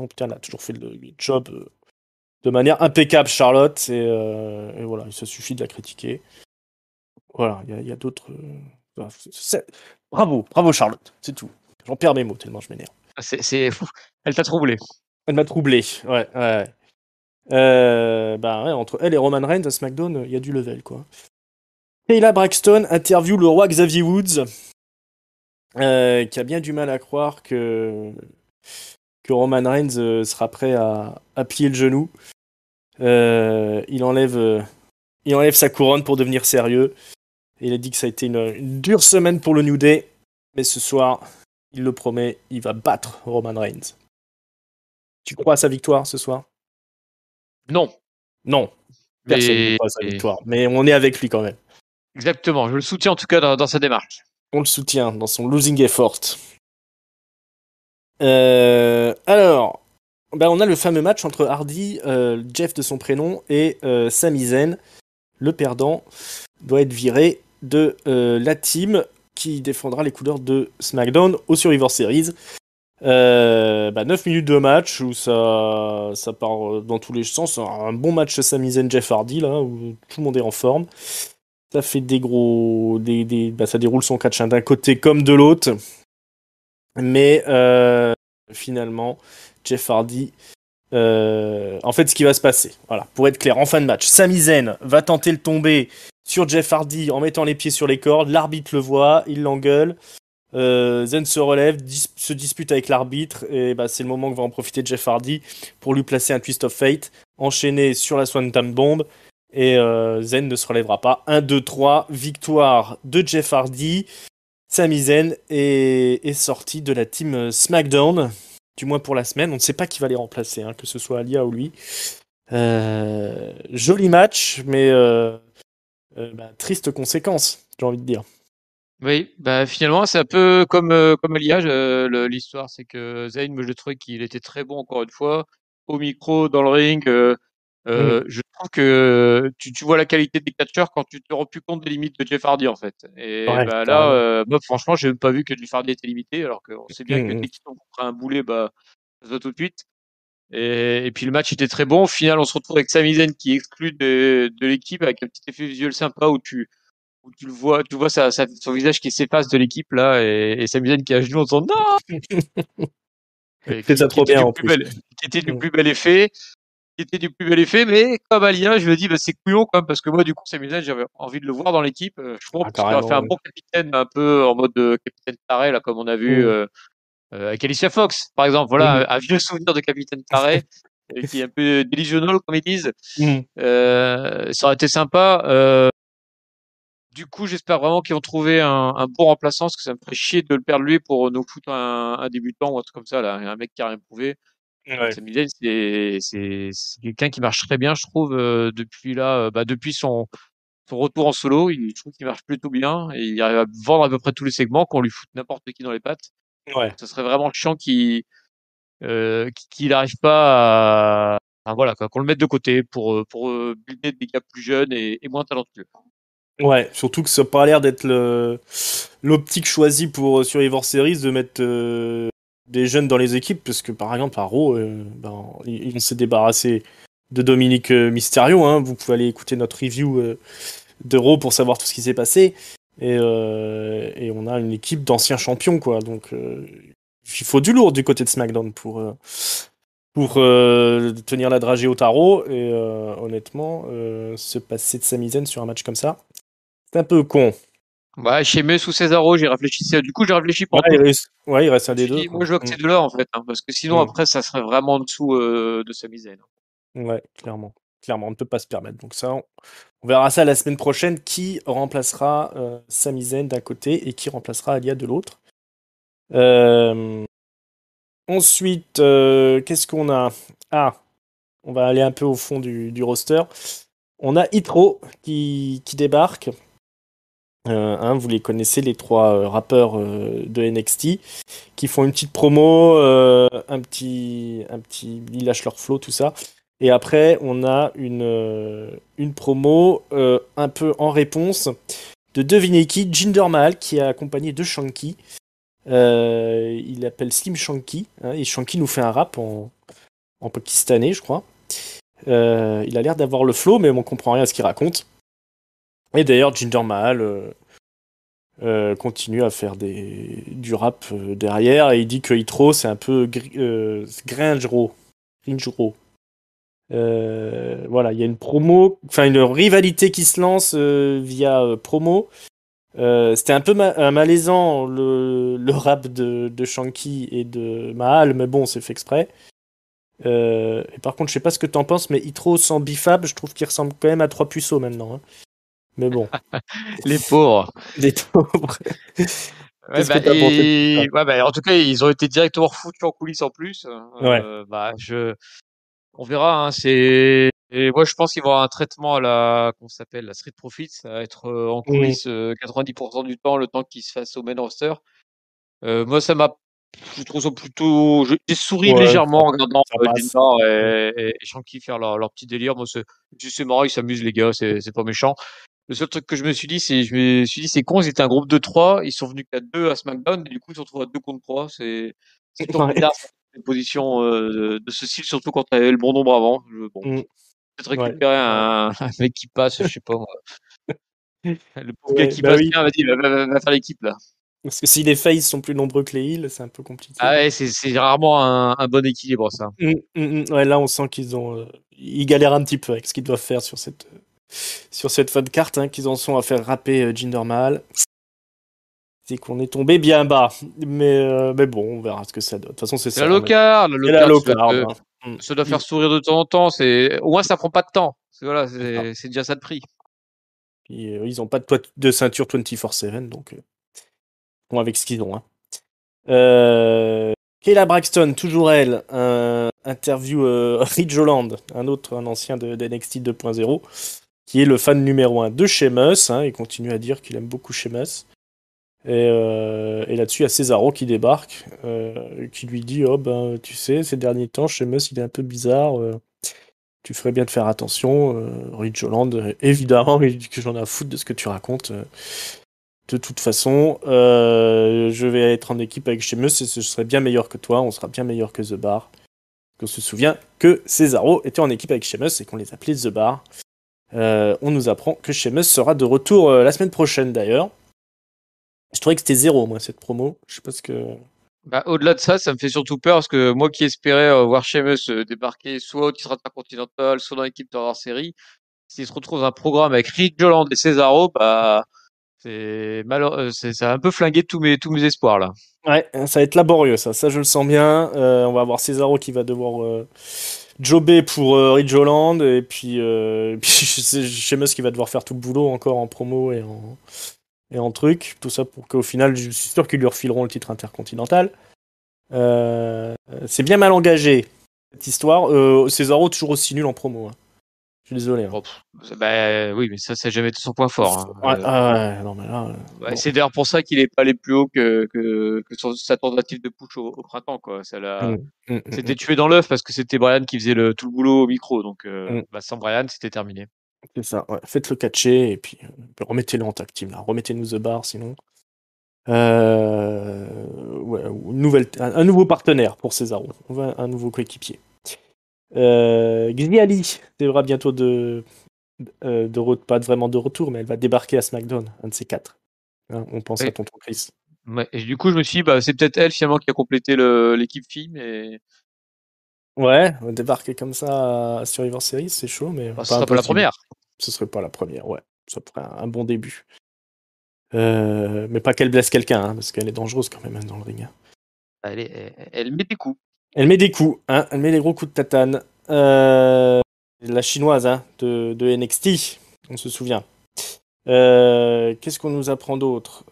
[SPEAKER 1] putain, elle a toujours fait le job de manière impeccable, Charlotte. Et voilà, il se suffit de la critiquer. Voilà, il y a d'autres... Bravo Charlotte, c'est tout. J'en perds mes mots tellement je m'énerve.
[SPEAKER 2] Elle t'a troublé.
[SPEAKER 1] Elle m'a troublé, ouais. Entre elle et Roman Reigns à SmackDown, il y a du level, quoi. Kayla Braxton interview le roi Xavier Woods, qui a bien du mal à croire que Roman Reigns sera prêt à plier le genou. Il enlève sa couronne pour devenir sérieux. Et il a dit que ça a été une dure semaine pour le New Day. Mais ce soir, il le promet, il va battre Roman Reigns. Tu crois à sa victoire ce soir ?
[SPEAKER 2] Non.
[SPEAKER 1] Personne ne croit à sa victoire. Mais on est avec lui quand même.
[SPEAKER 2] Exactement. Je le soutiens en tout cas dans sa démarche.
[SPEAKER 1] On le soutient dans son losing effort. Alors, on a le fameux match entre Hardy, Jeff de son prénom, et Sami Zayn. Le perdant doit être viré de la team qui défendra les couleurs de SmackDown au Survivor Series. 9 minutes de match où ça part dans tous les sens. Un bon match Sami Zayn, Jeff Hardy, là, où tout le monde est en forme. Ça fait ça déroule son catch d'un côté comme de l'autre. Mais finalement, Jeff Hardy... en fait, ce qui va se passer, voilà, pour être clair, en fin de match, Sami Zayn va tenter le tomber sur Jeff Hardy en mettant les pieds sur les cordes. L'arbitre le voit, il l'engueule. Zayn se relève, se dispute avec l'arbitre, et c'est le moment que va en profiter Jeff Hardy pour lui placer un Twist of Fate, enchaîné sur la Swanton Bomb, et Zayn ne se relèvera pas. 1, 2, 3, victoire de Jeff Hardy. Sami Zayn est sorti de la team SmackDown, du moins pour la semaine. On ne sait pas qui va les remplacer, que ce soit Alia ou lui. Joli match, mais triste conséquence, j'ai envie de dire.
[SPEAKER 2] Oui, finalement, c'est un peu comme Elia, l'histoire, c'est que Zayn, moi je trouvais qu'il était très bon encore une fois, au micro, dans le ring. Je trouve que tu vois la qualité des catcheurs quand tu te rends plus compte des limites de Jeff Hardy en fait. Et
[SPEAKER 1] Ouais,
[SPEAKER 2] là, moi franchement, j'ai même pas vu que Jeff Hardy était limité, alors qu'on sait bien que dès qu'il tombe contre un boulet, ça se voit tout de suite. Et puis le match était très bon. Au final, on se retrouve avec Sami Zayn qui est exclu de l'équipe avec un petit effet visuel sympa où tu le vois, son visage qui s'efface de l'équipe là, et Sami Zayn qui est à genoux en disant non, et
[SPEAKER 1] fait ça trop bien en plus.
[SPEAKER 2] qui était du plus bel effet, mais comme Alia, je me dis c'est couillon quand même, parce que moi du coup Sami Zayn, j'avais envie de le voir dans l'équipe. Je trouve qu'il aurait fait un bon capitaine, un peu en mode capitaine taré là, comme on a vu avec Alicia Fox par exemple. Voilà, un vieux souvenir de capitaine taré qui est un peu delusional comme ils disent. Ça aurait été sympa. Du coup, j'espère vraiment qu'ils vont trouver un bon remplaçant, parce que ça me ferait chier de le perdre lui pour nous foutre un débutant ou un truc comme ça, là, un mec qui a rien prouvé.
[SPEAKER 1] Ouais.
[SPEAKER 2] Sami Zayn, c'est quelqu'un qui marche très bien, je trouve, depuis son retour en solo. Je trouve qu'il marche plutôt bien et il arrive à vendre à peu près tous les segments, qu'on lui foute n'importe qui dans les pattes.
[SPEAKER 1] Ouais.
[SPEAKER 2] Ça serait vraiment chiant qu'il n'arrive pas à, enfin, voilà, qu'on le mette de côté pour builder des gars plus jeunes et moins talentueux.
[SPEAKER 1] Ouais, surtout que ça n'a pas l'air d'être l'optique choisie pour Survivor Series de mettre des jeunes dans les équipes, parce que par exemple à Raw, ils vont se débarrasser de Dominique Mysterio. Vous pouvez aller écouter notre review de Raw pour savoir tout ce qui s'est passé. Et on a une équipe d'anciens champions, quoi. Donc il faut du lourd du côté de SmackDown pour tenir la dragée au tarot. Et honnêtement, se passer de Sami Zayn sur un match comme ça, c'est un peu con.
[SPEAKER 2] Ouais, Sheamus ou Cesaro, j'ai réfléchi. Du coup, j'ai réfléchi pour
[SPEAKER 1] Il reste un des deux.
[SPEAKER 2] moi, je vois que c'est deux-là, en fait, parce que sinon, après, ça serait vraiment en dessous de Sami Zayn.
[SPEAKER 1] Ouais, clairement. Clairement, on ne peut pas se permettre. Donc ça, on verra ça la semaine prochaine. Qui remplacera Sami Zayn d'un côté et qui remplacera Alia de l'autre. Ensuite, qu'est-ce qu'on a ? On va aller un peu au fond du roster. On a Hitro qui débarque. Vous les connaissez, les trois rappeurs de NXT, qui font une petite promo, ils lâchent leur flow, tout ça. Et après, on a une promo un peu en réponse de Devineki, Jinder Mahal, qui est accompagné de Shanky. Il appelle Slim Shanky, et Shanky nous fait un rap en pakistanais, je crois. Il a l'air d'avoir le flow, mais on comprend rien à ce qu'il raconte. Et d'ailleurs, Jinder Mahal continue à faire du rap derrière et il dit que Hitro c'est un peu Gringero. Gringero. Voilà, il y a une promo, enfin une rivalité qui se lance via promo. C'était un peu malaisant le rap de Shanky et de Mahal, mais bon, c'est fait exprès. Et par contre, je sais pas ce que t'en penses, mais Hitro sans Bifab, je trouve qu'il ressemble quand même à Trois Puceaux maintenant, hein. Mais bon,
[SPEAKER 2] Les pauvres.
[SPEAKER 1] des pauvres.
[SPEAKER 2] Ouais,
[SPEAKER 1] Qu'est-ce que t'as pensé de tout ça?
[SPEAKER 2] ouais, en tout cas, ils ont été directement foutus en coulisses en plus.
[SPEAKER 1] Ouais.
[SPEAKER 2] On verra. Hein, et moi, je pense qu'ils vont avoir un traitement à comment ça s'appelle, la Street Profits. Ça va être en
[SPEAKER 1] Mm.
[SPEAKER 2] coulisses 90% du temps, le temps qu'ils se fassent au main roster. Moi, je trouve ça plutôt. J'ai souri
[SPEAKER 1] Ouais,
[SPEAKER 2] légèrement en regardant
[SPEAKER 1] ça passe.
[SPEAKER 2] Jindar et Shanky faire leur petit délire. Moi, c'est marrant, ils s'amusent, les gars, c'est pas méchant. Le seul truc que je me suis dit, c'est con, ils étaient un groupe de 3, ils sont venus qu'à 2 à SmackDown, et du coup, ils se retrouvent à 2 contre 3. C'est toujours
[SPEAKER 1] Ouais.
[SPEAKER 2] bizarre, cette position de ce style, surtout quand t'avais le bon nombre avant. Bon,
[SPEAKER 1] Mm.
[SPEAKER 2] peut-être
[SPEAKER 1] Ouais.
[SPEAKER 2] récupérer un mec qui passe, je sais pas moi. Le pauvre gars
[SPEAKER 1] Ouais,
[SPEAKER 2] qui
[SPEAKER 1] bah
[SPEAKER 2] passe,
[SPEAKER 1] oui.
[SPEAKER 2] tiens, vas-y, va faire l'équipe, là.
[SPEAKER 1] Parce que si les faces sont plus nombreux que les heals, c'est un peu
[SPEAKER 2] Ah
[SPEAKER 1] compliqué.
[SPEAKER 2] ouais, c'est rarement un bon équilibre, ça.
[SPEAKER 1] Ouais, là, on sent ils galèrent un petit peu avec ce qu'ils doivent faire sur cette fin de carte, hein, qu'ils en sont à faire rapper Jinder Mahal. C'est qu'on est tombé bien bas. Mais bon, on verra ce que ça donne. De toute façon, c'est
[SPEAKER 2] C'est la
[SPEAKER 1] ça, hein.
[SPEAKER 2] low-card,
[SPEAKER 1] C'est la low card,
[SPEAKER 2] euh,
[SPEAKER 1] hein. Mm.
[SPEAKER 2] ça doit faire sourire de temps en temps. Au moins, ça prend pas de temps. Voilà,
[SPEAKER 1] C'est ça.
[SPEAKER 2] c'est déjà ça de prix.
[SPEAKER 1] Puis, ils ont pas de ceinture 24/7, donc bon, avec ce qu'ils ont, hein. Kayla Braxton, toujours elle, interview Ridge Holland, un ancien de NXT 2.0, qui est le fan numéro un de Sheamus, hein, il continue à dire qu'il aime beaucoup Sheamus. Et là-dessus, il y a Cesaro qui débarque, qui lui dit: Oh ben, tu sais, ces derniers temps, Sheamus, il est un peu bizarre, tu ferais bien de faire attention. Ridge Holland, évidemment, il dit que j'en ai à foutre de ce que tu racontes. De toute façon, je vais être en équipe avec Sheamus et ce serait bien meilleur que toi, on sera bien meilleur que The Bar. On se souvient que Cesaro était en équipe avec Sheamus et qu'on les appelait The Bar. On nous apprend que Sheamus sera de retour la semaine prochaine d'ailleurs. Je trouvais que c'était zéro, moi, cette promo. Je sais pas ce que.
[SPEAKER 2] Bah, au-delà de ça, ça me fait surtout peur parce que moi qui espérais voir Sheamus débarquer soit au titre intercontinental, soit dans l'équipe de hors série, s'il se retrouve dans un programme avec Rick Joland et Cesaro, bah, ça a un peu flingué tous mes espoirs, là.
[SPEAKER 1] Ouais, ça va être laborieux, ça je le sens bien. On va avoir Cesaro qui va devoir jobber pour Ridge Holland, et puis Sheamus qui va devoir faire tout le boulot encore en promo et en truc. Tout ça pour qu'au final, je suis sûr qu'ils lui refileront le titre intercontinental. Euh, c'est bien mal engagé, cette histoire. Cesaro toujours aussi nul en promo, hein. Je suis désolé, hein.
[SPEAKER 2] Bon, bah, oui, mais ça n'a jamais été son point fort. Hein.
[SPEAKER 1] Ouais, ouais, non, mais là,
[SPEAKER 2] Ouais,
[SPEAKER 1] bon.
[SPEAKER 2] c'est d'ailleurs pour ça qu'il est pas allé plus haut que sur sa tentative de push au printemps, quoi.
[SPEAKER 1] Mm, mm,
[SPEAKER 2] C'était
[SPEAKER 1] mm,
[SPEAKER 2] tué dans l'œuf parce que c'était Brian qui faisait tout le boulot au micro. Donc,
[SPEAKER 1] mm.
[SPEAKER 2] bah, sans Brian, c'était terminé.
[SPEAKER 1] C'est ça, ouais. Faites-le catcher et puis remettez-le en tag team là. Remettez-nous The Bar sinon. Ouais, un nouveau partenaire pour Cesaro. On veut un nouveau coéquipier. Gizzy Ali devra bientôt pas vraiment de retour, mais elle va débarquer à SmackDown, un de ces quatre. Hein, on pense à
[SPEAKER 2] Et,
[SPEAKER 1] Tonton Chris.
[SPEAKER 2] ouais, et du coup, je me suis dit, bah, c'est peut-être elle finalement qui a complété l'équipe fille, mais
[SPEAKER 1] Ouais, débarquer comme ça à Survivor Series, c'est chaud, mais
[SPEAKER 2] bah, ce
[SPEAKER 1] pas
[SPEAKER 2] sera pas la
[SPEAKER 1] impossible.
[SPEAKER 2] première.
[SPEAKER 1] Ce serait pas la première, ouais. Ça ferait un bon début. Mais pas qu'elle blesse quelqu'un, hein, parce qu'elle est dangereuse quand même, hein, dans le ring, hein.
[SPEAKER 2] Elle met des coups.
[SPEAKER 1] Elle met des coups, hein, elle met des gros coups de tatane. La chinoise, hein, de NXT, on se souvient. Qu'est-ce qu'on nous apprend d'autre?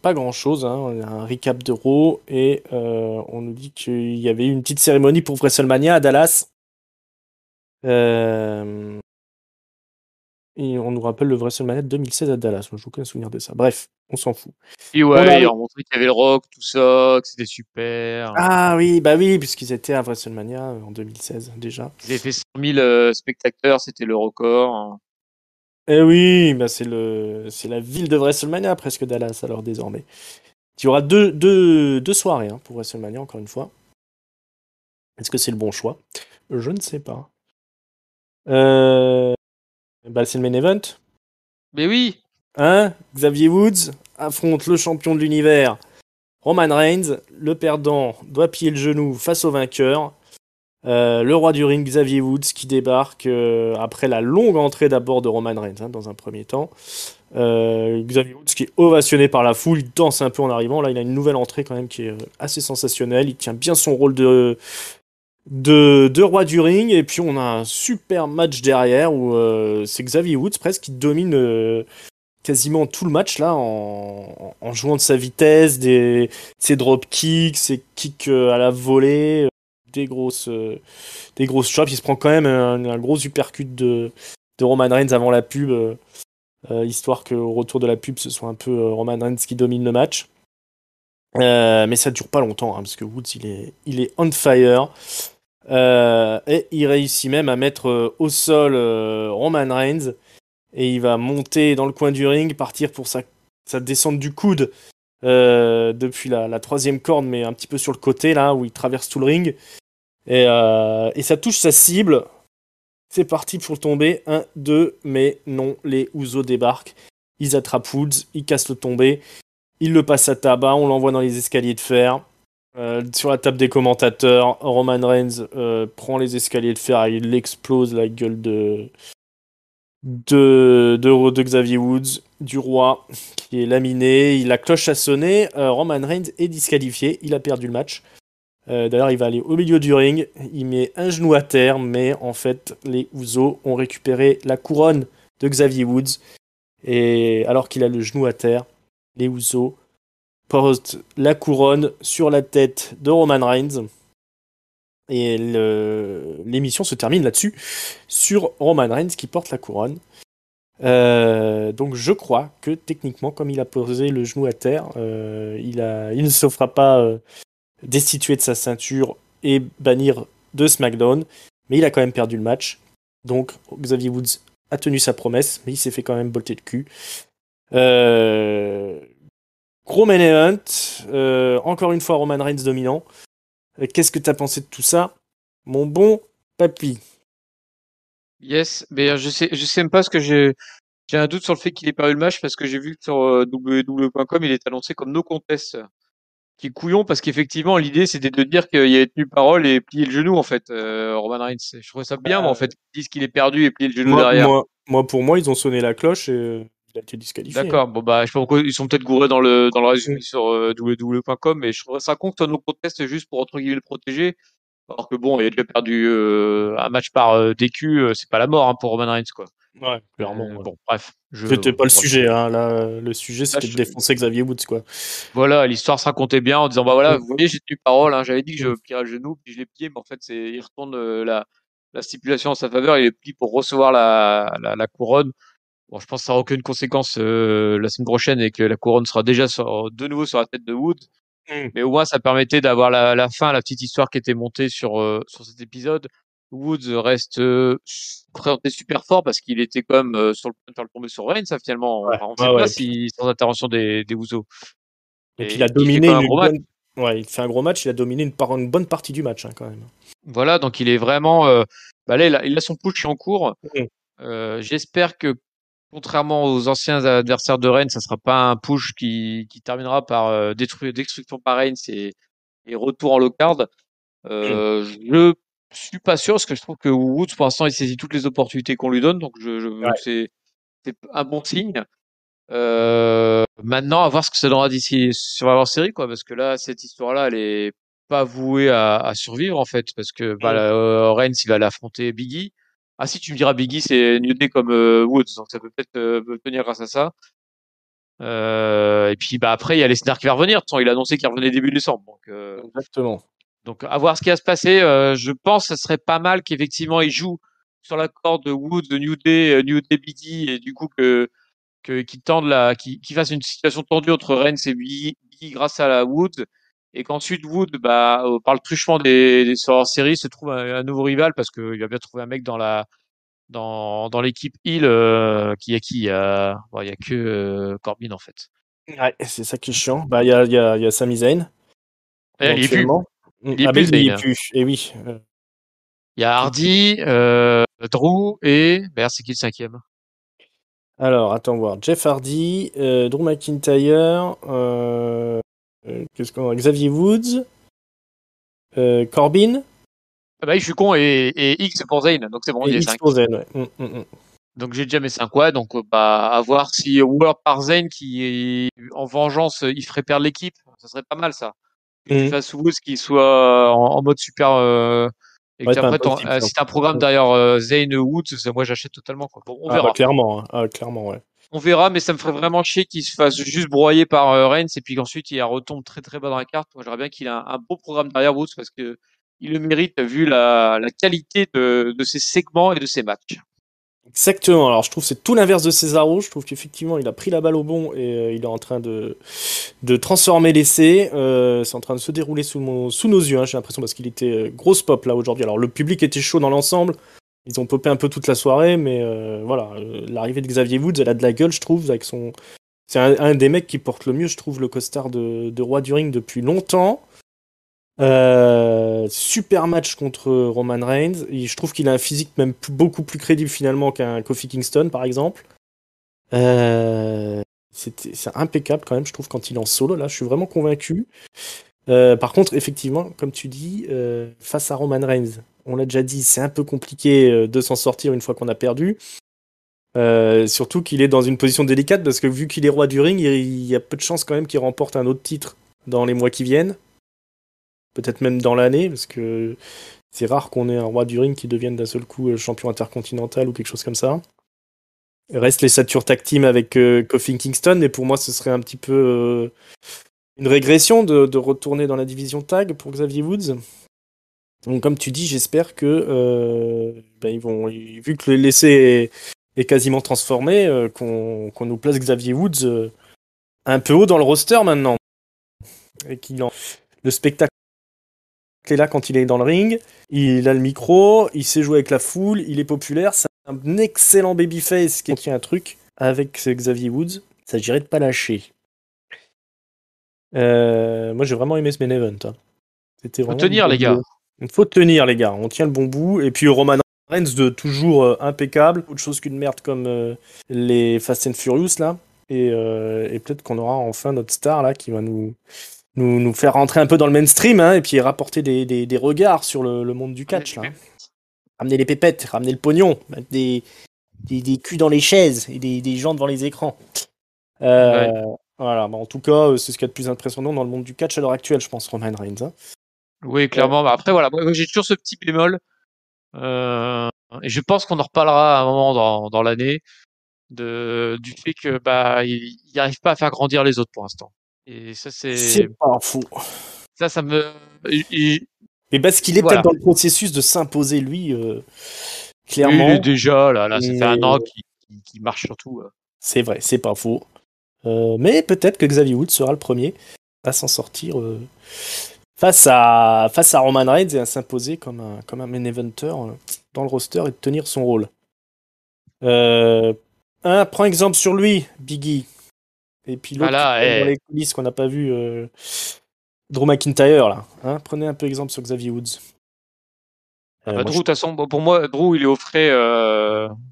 [SPEAKER 1] Pas grand-chose, hein. On a un recap de Raw et on nous dit qu'il y avait eu une petite cérémonie pour WrestleMania à Dallas. Euh, et on nous rappelle le WrestleMania de 2016 à Dallas. Moi, j'ai aucun souvenir de ça. Bref, on s'en fout.
[SPEAKER 2] Et
[SPEAKER 1] On
[SPEAKER 2] ouais, ils
[SPEAKER 1] arrive.
[SPEAKER 2] ont montré qu'il y avait le rock, tout ça, que c'était super.
[SPEAKER 1] Ah oui, bah oui, puisqu'ils étaient à WrestleMania en 2016 déjà.
[SPEAKER 2] Ils avaient fait 100 000 spectateurs, c'était le record. Hein.
[SPEAKER 1] Eh oui, bah c'est la ville de WrestleMania presque Dallas alors désormais. Il y aura deux soirées, hein, pour WrestleMania encore une fois. Est-ce que c'est le bon choix? Je ne sais pas. Bah c'est le main event,
[SPEAKER 2] Mais oui,
[SPEAKER 1] hein? Xavier Woods affronte le champion de l'univers, Roman Reigns. Le perdant doit plier le genou face au vainqueur. Le roi du ring, Xavier Woods, qui débarque après la longue entrée d'abord de Roman Reigns, hein, dans un premier temps. Xavier Woods qui est ovationné par la foule, il danse un peu en arrivant. Là, il a une nouvelle entrée quand même qui est assez sensationnelle. Il tient bien son rôle de roi du ring. Et puis, on a un super match derrière où c'est Xavier Woods presque qui domine quasiment tout le match là en jouant de sa vitesse, ses drop kicks, ses kicks à la volée, des grosses, euh, des grosses chops. Il se prend quand même un gros uppercut de Roman Reigns avant la pub, histoire qu'au retour de la pub, ce soit un peu Roman Reigns qui domine le match. Mais ça dure pas longtemps, hein, parce que Woods, il est on fire. Et il réussit même à mettre au sol Roman Reigns. Et il va monter dans le coin du ring, partir pour sa descente du coude depuis la troisième corde, mais un petit peu sur le côté, là, où il traverse tout le ring. Et ça touche sa cible. C'est parti pour tomber. 1, 2, mais non, les Usos débarquent. Ils attrapent Woods, ils cassent le tombé. Ils le passent à tabac, on l'envoie dans les escaliers de fer. Sur la table des commentateurs, Roman Reigns prend les escaliers de fer et il explose la gueule de Xavier Woods, du roi, qui est laminé. La cloche a sonné. Roman Reigns est disqualifié. Il a perdu le match. D'ailleurs, il va aller au milieu du ring. Il met un genou à terre, mais en fait, les Usos ont récupéré la couronne de Xavier Woods. Et alors qu'il a le genou à terre, les Usos posent la couronne sur la tête de Roman Reigns. Et l'émission se termine là-dessus, sur Roman Reigns qui porte la couronne. Donc je crois que techniquement, comme il a posé le genou à terre, il ne se fera pas destituer de sa ceinture et bannir de SmackDown, mais il a quand même perdu le match. Donc Xavier Woods a tenu sa promesse, mais il s'est fait quand même bolter le cul. Gros main event, encore une fois Roman Reigns dominant. Qu'est-ce que t'as pensé de tout ça, mon bon papy?
[SPEAKER 2] Yes, mais je sais même pas ce que j'ai un doute sur le fait qu'il ait perdu le match parce que j'ai vu que sur www.com il est annoncé comme no contest. Qui est couillon parce qu'effectivement l'idée c'était de dire qu'il avait tenu parole et plié le genou en fait, Roman Reigns. Je trouvais ça bien moi en fait, qu'ils disent qu'il est perdu et plié le genou derrière.
[SPEAKER 1] Pour moi, ils ont sonné la cloche et il a été disqualifié, hein.
[SPEAKER 2] D'accord, bon bah je sais pas pourquoi ils sont peut-être gourés dans le résumé sur www.com, mais je trouverais ça con que no contest juste pour entre guillemets le protéger. Alors que bon, il a déjà perdu un match par DQ, c'est pas la mort hein, pour Roman Reigns quoi.
[SPEAKER 1] Ouais, clairement. Ouais.
[SPEAKER 2] Bon, bref,
[SPEAKER 1] C'était pas le
[SPEAKER 2] voilà.
[SPEAKER 1] sujet, hein. Là, le sujet,
[SPEAKER 2] Là,
[SPEAKER 1] c'était de défoncer Xavier Woods, quoi.
[SPEAKER 2] voilà, l'histoire se racontait bien en disant bah voilà,
[SPEAKER 1] Mm,
[SPEAKER 2] vous voyez, j'ai tenu parole, hein, j'avais dit que je
[SPEAKER 1] mm.
[SPEAKER 2] plierais le genou, puis je l'ai plié, mais en fait, il retourne la stipulation en sa faveur, il est plié pour recevoir la couronne. Bon, je pense que ça n'aura aucune conséquence la semaine prochaine et que la couronne sera déjà de nouveau sur la tête de Wood.
[SPEAKER 1] Mm.
[SPEAKER 2] Mais au moins, ça permettait d'avoir la fin, la petite histoire qui était montée sur cet épisode. Woods reste présenté super fort parce qu'il était quand même sur le point de faire le tomber sur Reigns, ça, finalement.
[SPEAKER 1] Ouais,
[SPEAKER 2] Enfin, on ne sait
[SPEAKER 1] ouais,
[SPEAKER 2] pas
[SPEAKER 1] ouais.
[SPEAKER 2] si sans intervention des Usos.
[SPEAKER 1] Et puis il a
[SPEAKER 2] Et il fait
[SPEAKER 1] dominé
[SPEAKER 2] quand même un gros match.
[SPEAKER 1] Ouais, il fait un gros match, il a dominé une bonne partie du match, hein, quand même.
[SPEAKER 2] Voilà, donc il est vraiment. Bah là, il a son push en cours.
[SPEAKER 1] Mm.
[SPEAKER 2] J'espère que, contrairement aux anciens adversaires de Reigns, ça sera pas un push qui terminera par destruction par Reigns et retour en low card.
[SPEAKER 1] Mm.
[SPEAKER 2] Je suis pas sûr parce que je trouve que Woods, pour l'instant, il saisit toutes les opportunités qu'on lui donne, donc
[SPEAKER 1] Ouais.
[SPEAKER 2] c'est un bon signe. Maintenant, à voir ce que ça donnera d'ici sur la série, quoi, parce que là, cette histoire-là, elle est pas vouée à survivre, en fait, parce que bah,
[SPEAKER 1] Mm.
[SPEAKER 2] Reigns, il va l'affronter Biggie. Ah, si tu me diras Biggie, c'est New Day comme Woods, donc ça peut peut-être tenir grâce à ça. Et puis bah après, il y a Lesnar qui va revenir. De toute façon, il a annoncé qu'il revenait début décembre,
[SPEAKER 1] Exactement.
[SPEAKER 2] donc à voir ce qui va se passer. Je pense que ce serait pas mal qu'effectivement il joue sur la corde de Woods, de New Day Biggie, et du coup qu'il tende qu'il fasse une situation tendue entre Reigns et Biggie grâce à la Woods, et qu'ensuite Wood, bah, par le truchement des sorts série, se trouve un nouveau rival parce qu'il va bien trouver un mec dans l'équipe Hill qui est qui bon, il y a que Corbin en fait.
[SPEAKER 1] Ouais, c'est ça qui est chiant. Bah, il y a Sami Zayn,
[SPEAKER 2] Et il est plus,
[SPEAKER 1] éventuellement.
[SPEAKER 2] il est
[SPEAKER 1] Ah, mais
[SPEAKER 2] plus
[SPEAKER 1] il y est
[SPEAKER 2] Zayn.
[SPEAKER 1] plus. Et oui.
[SPEAKER 2] Il y a Hardy, Drew et, d'ailleurs, c'est qui le cinquième?
[SPEAKER 1] Alors, attends voir. Jeff Hardy, Drew McIntyre, qu'est-ce qu'on a? Xavier Woods, Corbin
[SPEAKER 2] Ah bah, je suis con et X pour Zayn, donc c'est bon,
[SPEAKER 1] et
[SPEAKER 2] il est
[SPEAKER 1] X
[SPEAKER 2] 5.
[SPEAKER 1] Posen, ouais.
[SPEAKER 2] Donc j'ai déjà mes 5 quads, donc bah, à voir si World par Zayn qui, en vengeance, il ferait perdre l'équipe. Ça serait pas mal ça. Que tu
[SPEAKER 1] Mm.
[SPEAKER 2] fasses Woods qui soit en mode super. Et
[SPEAKER 1] Ouais,
[SPEAKER 2] que
[SPEAKER 1] c'est
[SPEAKER 2] après,
[SPEAKER 1] impossible, ça.
[SPEAKER 2] si t'as un programme derrière Zayn Woods, moi j'achète totalement, quoi. Bon, on
[SPEAKER 1] Ah bah
[SPEAKER 2] verra.
[SPEAKER 1] clairement, hein. Ah, clairement, ouais.
[SPEAKER 2] On verra, mais ça me ferait vraiment chier qu'il se fasse juste broyer par Reigns et puis qu'ensuite il retombe très très bas dans la carte. Moi j'aimerais bien qu'il ait un beau programme derrière Woods parce que il le mérite vu la qualité de ses segments et de ses matchs.
[SPEAKER 1] Exactement. Alors, je trouve que c'est tout l'inverse de Cesaro. Je trouve qu'effectivement, il a pris la balle au bon et il est en train de transformer l'essai. C'est en train de se dérouler sous nos yeux, hein, j'ai l'impression, parce qu'il était grosse pop là aujourd'hui. Alors, le public était chaud dans l'ensemble. Ils ont popé un peu toute la soirée, mais voilà. L'arrivée de Xavier Woods, elle a de la gueule, je trouve, avec son. C'est un des mecs qui porte le mieux, je trouve, le costard de Roi du Ring depuis longtemps. Super match contre Roman Reigns. Et je trouve qu'il a un physique même beaucoup plus crédible finalement qu'un Kofi Kingston, par exemple. C'est impeccable quand même, je trouve, quand il est en solo. Là, je suis vraiment convaincu. Par contre, effectivement, comme tu dis, face à Roman Reigns, on l'a déjà dit, c'est un peu compliqué de s'en sortir une fois qu'on a perdu. Surtout qu'il est dans une position délicate parce que vu qu'il est roi du ring, il y a peu de chances quand même qu'il remporte un autre titre dans les mois qui viennent. Peut-être même dans l'année, parce que c'est rare qu'on ait un roi du ring qui devienne d'un seul coup champion intercontinental ou quelque chose comme ça. Il reste les Sature Tag Team avec Kofi Kingston, mais pour moi, ce serait un petit peu une régression de retourner dans la division tag pour Xavier Woods. Donc, comme tu dis, j'espère que ben, vu que l'essai est quasiment transformé, qu'on nous place Xavier Woods un peu haut dans le roster maintenant. Et le spectacle est là quand il est dans le ring, il a le micro, il sait jouer avec la foule, il est populaire, c'est un excellent babyface qui tient un truc avec Xavier Woods. Il s'agirait de pas lâcher. Moi j'ai vraiment aimé ce main event, hein. C'était
[SPEAKER 2] Faut
[SPEAKER 1] vraiment du
[SPEAKER 2] tenir
[SPEAKER 1] bon
[SPEAKER 2] les gars.
[SPEAKER 1] boulot. Il faut tenir les gars, on tient le bon bout. Et puis Roman Reigns de toujours impeccable, autre chose qu'une merde comme les Fast and Furious là. Et peut-être qu'on aura enfin notre star là qui va nous faire rentrer un peu dans le mainstream, hein, et puis rapporter des regards sur le monde du catch là, hein. Ramener les pépettes, ramener le pognon, mettre des culs dans les chaises et des gens devant les écrans.
[SPEAKER 2] Ouais.
[SPEAKER 1] Voilà, bah, en tout cas, c'est ce qu'il y a de plus impressionnant dans le monde du catch à l'heure actuelle, je pense, Roman Reigns, hein.
[SPEAKER 2] Oui,
[SPEAKER 1] Euh,
[SPEAKER 2] clairement. Bah, après, voilà, moi j'ai toujours ce petit bémol. Euh, et je pense qu'on en reparlera à un moment dans l'année du fait que bah il arrive pas à faire grandir les autres pour l'instant. Et ça
[SPEAKER 1] c'est
[SPEAKER 2] c'est
[SPEAKER 1] pas fou.
[SPEAKER 2] ça me
[SPEAKER 1] Mais parce qu'il est peut-être
[SPEAKER 2] voilà.
[SPEAKER 1] dans le processus de s'imposer lui,
[SPEAKER 2] Oui, il est
[SPEAKER 1] clairement.
[SPEAKER 2] déjà là, ça fait
[SPEAKER 1] Mais
[SPEAKER 2] un an qu'il marche sur tout.
[SPEAKER 1] c'est vrai, c'est pas faux. Mais peut-être que Xavier Woods sera le premier à s'en sortir face à Roman Reigns et à s'imposer comme un main eventer dans le roster et de tenir son rôle. Euh, prends exemple sur lui, Biggie. Et puis
[SPEAKER 2] Ah
[SPEAKER 1] l'autre qui
[SPEAKER 2] là,
[SPEAKER 1] traîne dans les coulisses qu'on n'a pas vu, Drew McIntyre, là. Hein, prenez un peu exemple sur Xavier Woods.
[SPEAKER 2] bah,
[SPEAKER 1] Moi,
[SPEAKER 2] Drew, de toute façon, bon, pour moi, Drew, il est au frais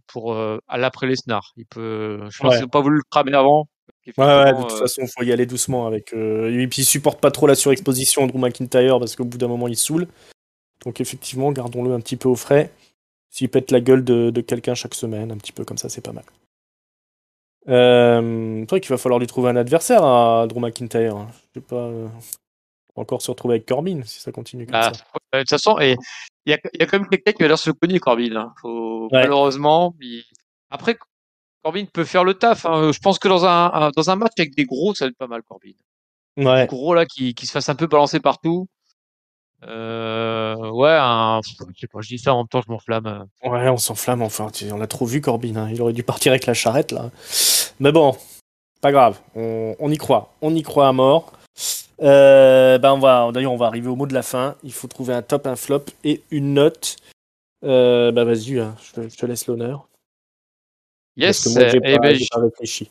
[SPEAKER 2] pour à l'après Lesnar. Je pense
[SPEAKER 1] ouais.
[SPEAKER 2] qu'ils n'ont pas voulu le cramer avant.
[SPEAKER 1] Ouais, de
[SPEAKER 2] Effectivement,
[SPEAKER 1] toute façon, il faut y aller doucement avec. Et puis, il supporte pas trop la surexposition, Drew McIntyre, parce qu'au bout d'un moment, il saoule. Donc, effectivement, gardons-le un petit peu au frais. S'il pète la gueule de quelqu'un chaque semaine, un petit peu comme ça, c'est pas mal. C'est vrai qu'il va falloir lui trouver un adversaire à Drew McIntyre, hein. Je sais pas. Encore se retrouver avec Corbin si ça continue comme
[SPEAKER 2] bah,
[SPEAKER 1] ça.
[SPEAKER 2] de toute façon, et il y a quand même quelqu'un qui a l'air se cogner, Corbin, hein.
[SPEAKER 1] Ouais,
[SPEAKER 2] Malheureusement, après, Corbin peut faire le taf, hein. Je pense que dans un match avec des gros, ça va être pas mal, Corbin. Du
[SPEAKER 1] ouais,
[SPEAKER 2] gros là qui se fasse un peu balancer partout. Ouais, je sais pas, je dis ça en même temps, je m'enflamme.
[SPEAKER 1] ouais, on s'enflamme enfin. On l'a trop vu Corbin, hein. Il aurait dû partir avec la charrette là. Mais bon, pas grave. On y croit. On y croit à mort. D'ailleurs, on va arriver au mot de la fin. Il faut trouver un top, un flop et une note. Vas-y, hein, je te laisse l'honneur. Parce que
[SPEAKER 2] Yes,
[SPEAKER 1] moi,
[SPEAKER 2] et ben,
[SPEAKER 1] j'ai pas réfléchi.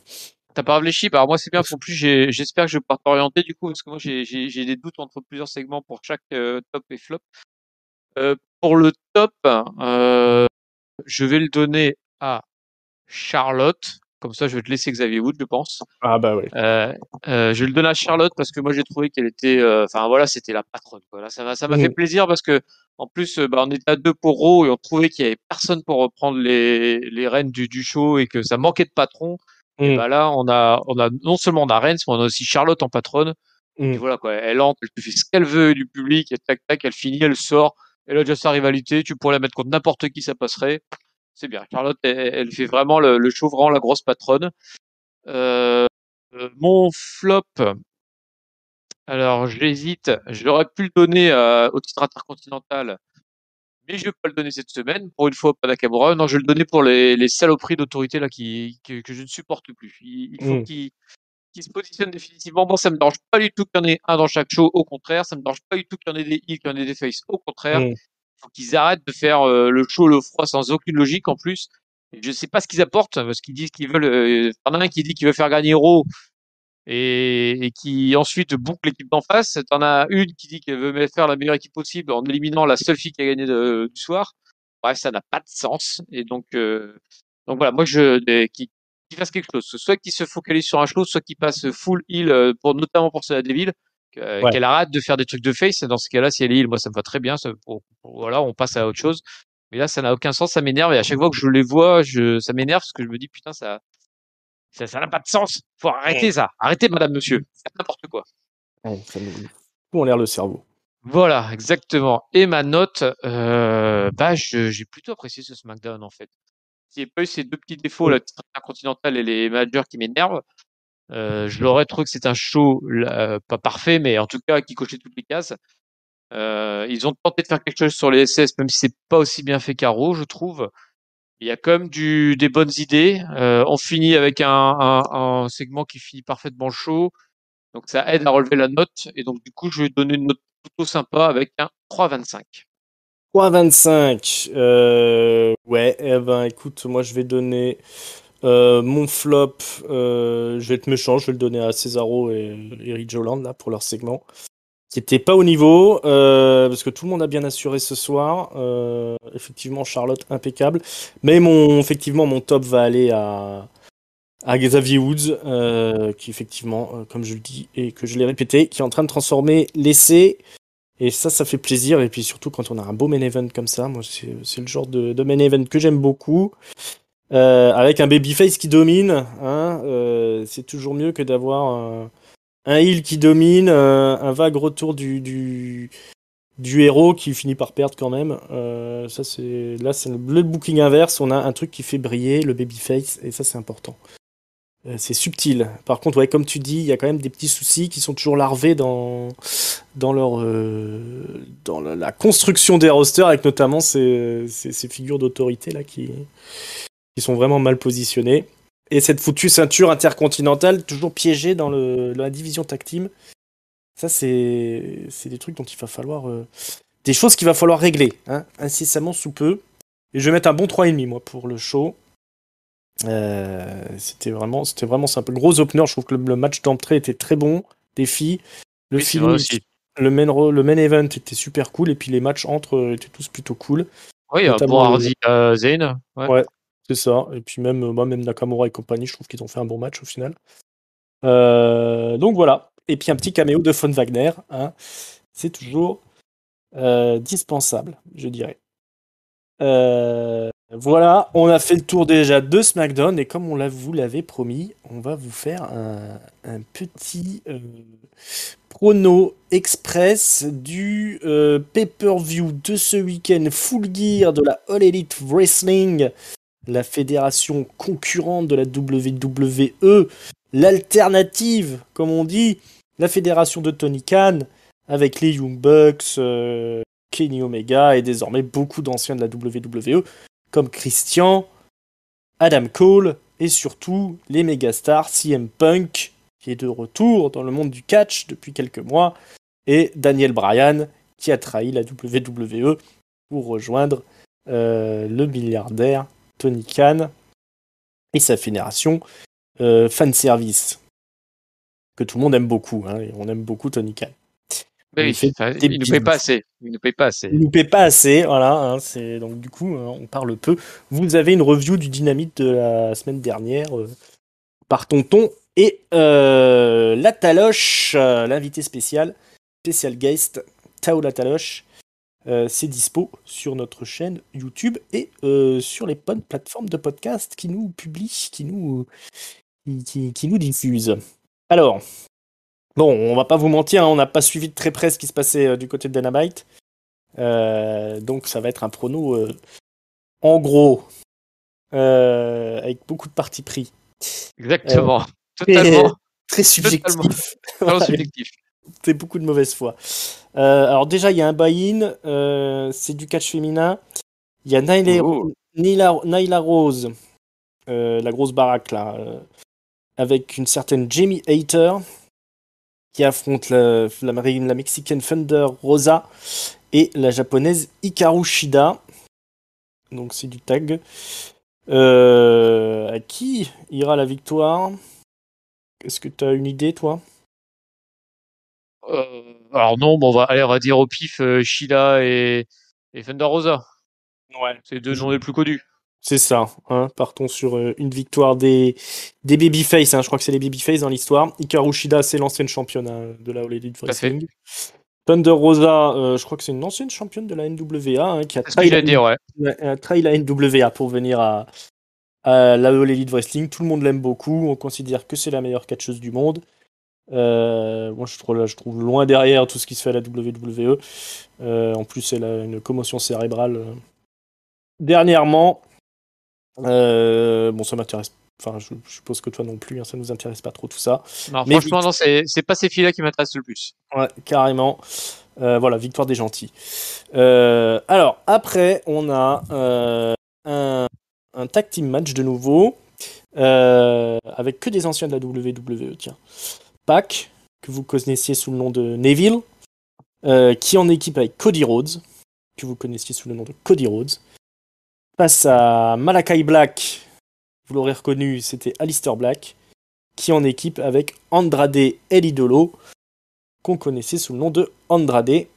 [SPEAKER 2] t'as pas réfléchi, bah alors moi c'est bien, en plus j'espère que je vais pouvoir t'orienter du coup, parce que moi j'ai des doutes entre plusieurs segments pour chaque top et flop. Pour le top, je vais le donner à Charlotte. Comme ça, je vais te laisser Xavier Woods, je pense.
[SPEAKER 1] Ah bah ouais.
[SPEAKER 2] Je vais le donner à Charlotte parce que moi j'ai trouvé qu'elle était, enfin voilà, c'était la patronne. Quoi. Là, ça m'a fait plaisir parce que en plus, on était à deux pour Raw et on trouvait qu'il y avait personne pour reprendre les rênes du show et que ça manquait de patron. Et
[SPEAKER 1] Mm.
[SPEAKER 2] ben là, on a non seulement on a Reigns, mais on a aussi Charlotte en patronne. Et puis
[SPEAKER 1] Mm.
[SPEAKER 2] voilà quoi, elle entre, elle te fait ce qu'elle veut du public, et tac tac, elle finit, elle sort. Elle a déjà sa rivalité, tu pourrais la mettre contre n'importe qui, ça passerait. C'est bien. Charlotte, elle fait vraiment le show, vraiment la grosse patronne. Euh, mon flop, alors j'hésite. J'aurais pu le donner au titre intercontinental, mais je vais pas le donner cette semaine. Pour une fois, pas Nakamura. Non, je vais le donner pour les saloperies d'autorité là que je ne supporte plus. Il faut
[SPEAKER 1] Mm.
[SPEAKER 2] qu'il se positionne définitivement. Bon, ça me dérange pas du tout qu'il y en ait un dans chaque show. Au contraire, ça me dérange pas du tout qu'il y en ait des heels, qu'il y en ait des faces. Au contraire,
[SPEAKER 1] Mm.
[SPEAKER 2] il faut qu'ils arrêtent de faire le chaud, le froid sans aucune logique en plus. Et je sais pas ce qu'ils apportent parce qu'ils disent qu'ils veulent. Il y en a un qui dit qu'il veut faire gagner Raw et qui ensuite boucle l'équipe d'en face. T'en as une qui dit qu'elle veut faire la meilleure équipe possible en éliminant la seule fille qui a gagné du soir. Bref, ça n'a pas de sens. Et donc voilà, moi qui fasse quelque chose, soit qu'il se focalise sur un show, soit qu'il passe full heal pour notamment pour Sonya Deville,
[SPEAKER 1] Ouais.
[SPEAKER 2] qu'elle arrête de faire des trucs de face. Dans ce cas-là, si elle est heal, moi ça me va très bien. Voilà, on passe à autre chose. Mais là, ça n'a aucun sens, ça m'énerve. Et à chaque fois que je les vois, ça m'énerve parce que je me dis putain, ça n'a pas de sens. Faut
[SPEAKER 1] Mm.
[SPEAKER 2] arrêter ça. Arrêtez, madame, monsieur. C'est n'importe quoi.
[SPEAKER 1] Ouais, ça nous fout en l'air le cerveau.
[SPEAKER 2] Voilà, exactement. Et ma note, j'ai plutôt apprécié ce SmackDown, en fait. S'il n'y avait pas eu ces deux petits défauts,
[SPEAKER 1] Mm.
[SPEAKER 2] la titre intercontinentale et les managers qui m'énervent, je l'aurais trouvé que c'est un show, pas parfait, mais en tout cas, qui cochait toutes les cases. Ils ont tenté de faire quelque chose sur les SS, même si c'est pas aussi bien fait qu'Arrow, je trouve. Il y a quand même des bonnes idées. On finit avec un segment qui finit parfaitement chaud. Donc ça aide à relever la note. Et donc du coup, je vais donner une note plutôt sympa avec un 3,25.
[SPEAKER 1] 3,25. Ouais, eh ben écoute, moi je vais donner mon flop. Je vais être méchant, je vais le donner à Cesaro et Ridge Holland là pour leur segment, qui était pas au niveau, parce que tout le monde a bien assuré ce soir. Effectivement, Charlotte impeccable. Mais effectivement, mon top va aller à Xavier Woods, qui effectivement, comme je le dis et que je l'ai répété, qui est en train de transformer l'essai. Et ça fait plaisir. Et puis surtout quand on a un beau main event comme ça, moi c'est le genre de main event que j'aime beaucoup. Avec un babyface qui domine, hein, c'est toujours mieux que d'avoir un heel qui domine, un vague retour du héros qui finit par perdre quand même. Là c'est le booking inverse. On a un truc qui fait briller le babyface et ça c'est important. C'est subtil. Par contre, ouais, comme tu dis, il y a quand même des petits soucis qui sont toujours larvés dans la construction des rosters, avec notamment ces figures d'autorité là qui sont vraiment mal positionnées. Et cette foutue ceinture intercontinentale, toujours piégée dans la division tag team. Ça, c'est des trucs dont il va falloir. Des choses qu'il va falloir régler, hein, incessamment sous peu. Et je vais mettre un bon 3,5 moi pour le show. C'était vraiment simple. Gros opener, je trouve que le match d'entrée était très bon. Défi. Le
[SPEAKER 2] Oui, c'est vrai
[SPEAKER 1] finish,
[SPEAKER 2] aussi.
[SPEAKER 1] le main event était super cool. Et puis les matchs entre étaient tous plutôt cool.
[SPEAKER 2] Oui, un bon
[SPEAKER 1] Notamment
[SPEAKER 2] Hardy Zayn. Ouais.
[SPEAKER 1] ouais, c'est ça. Et puis même Nakamura et compagnie, je trouve qu'ils ont fait un bon match au final. Donc voilà. Et puis un petit caméo de Von Wagner, hein. C'est toujours dispensable, je dirais. Voilà, on a fait le tour déjà de SmackDown et comme vous l'avait promis, on va vous faire un petit prono express du pay-per-view de ce week-end Full Gear de la All Elite Wrestling, la fédération concurrente de la WWE, l'alternative, comme on dit, la fédération de Tony Khan, avec les Young Bucks, Kenny Omega et désormais beaucoup d'anciens de la WWE, comme Christian, Adam Cole et surtout les mégastars CM Punk, qui est de retour dans le monde du catch depuis quelques mois, et Daniel Bryan, qui a trahi la WWE pour rejoindre le milliardaire Tony Khan et sa fédération fanservice, que tout le monde aime beaucoup, hein, et on aime beaucoup Tony Khan.
[SPEAKER 2] Mais
[SPEAKER 1] On lui
[SPEAKER 2] oui,
[SPEAKER 1] fait
[SPEAKER 2] enfin,
[SPEAKER 1] des
[SPEAKER 2] il nous
[SPEAKER 1] bisous.
[SPEAKER 2] paye pas assez. Il nous paye pas
[SPEAKER 1] Il
[SPEAKER 2] assez.
[SPEAKER 1] nous paie pas assez, voilà. C'est donc du coup, on parle peu. Vous avez une review du Dynamite de la semaine dernière par Tonton et la Taloche, l'invité spécial guest, Tao la Taloche. C'est dispo sur notre chaîne YouTube et sur les bonnes plateformes de podcast qui nous publient, qui nous diffusent. Alors, bon, on va pas vous mentir, hein, on n'a pas suivi de très près ce qui se passait du côté de Dynamite. Donc ça va être un prono en gros avec beaucoup de parti pris. Euh,
[SPEAKER 2] Exactement.
[SPEAKER 1] très,
[SPEAKER 2] Totalement.
[SPEAKER 1] très
[SPEAKER 2] Totalement.
[SPEAKER 1] subjectif.
[SPEAKER 2] Totalement
[SPEAKER 1] Voilà,
[SPEAKER 2] subjectif.
[SPEAKER 1] c'est beaucoup de mauvaise foi. Alors déjà, il y a un buy-in, c'est du catch féminin. Il y a
[SPEAKER 2] Oh.
[SPEAKER 1] Nyla Rose, la grosse baraque là, avec une certaine Jamie Hayter qui affronte la Mexicaine Thunder Rosa et la japonaise Hikaru Shida. Donc c'est du tag. À qui ira la victoire? Est-ce que tu as une idée, toi?
[SPEAKER 2] Alors non, bon, on va dire au pif Sheila et Thunder Rosa.
[SPEAKER 1] Ouais.
[SPEAKER 2] C'est les deux noms les plus connus.
[SPEAKER 1] C'est ça, hein. Partons sur une victoire des Babyface, hein. Je crois que c'est les Babyface dans l'histoire. Hikaru Shida, c'est l'ancienne championne hein, de la All Elite
[SPEAKER 2] Tout à fait.
[SPEAKER 1] Wrestling. Thunder Rosa, je crois que c'est une ancienne championne de la NWA hein, qui a
[SPEAKER 2] C'est ce que j'allais dire, ouais.
[SPEAKER 1] trahi la NWA pour venir à la All Elite Wrestling. Tout le monde l'aime beaucoup. On considère que c'est la meilleure catcheuse du monde. Moi, je trouve loin derrière tout ce qui se fait à la WWE. En plus, elle a une commotion cérébrale dernièrement. Bon, ça m'intéresse. Enfin, je suppose que toi non plus, hein, ça nous intéresse pas trop tout ça.
[SPEAKER 2] Non,
[SPEAKER 1] Mais
[SPEAKER 2] franchement, non, c'est pas ces filles-là qui m'intéressent le plus.
[SPEAKER 1] ouais, carrément. Voilà, victoire des gentils. Alors, après, on a un tag team match de nouveau. Avec que des anciens de la WWE, tiens. Pac, que vous connaissiez sous le nom de Neville, qui est en équipe avec Cody Rhodes, que vous connaissiez sous le nom de Cody Rhodes, face à Malakai Black, vous l'aurez reconnu, c'était Aleister Black, qui est en équipe avec Andrade El Idolo, qu'on connaissait sous le nom de Andrade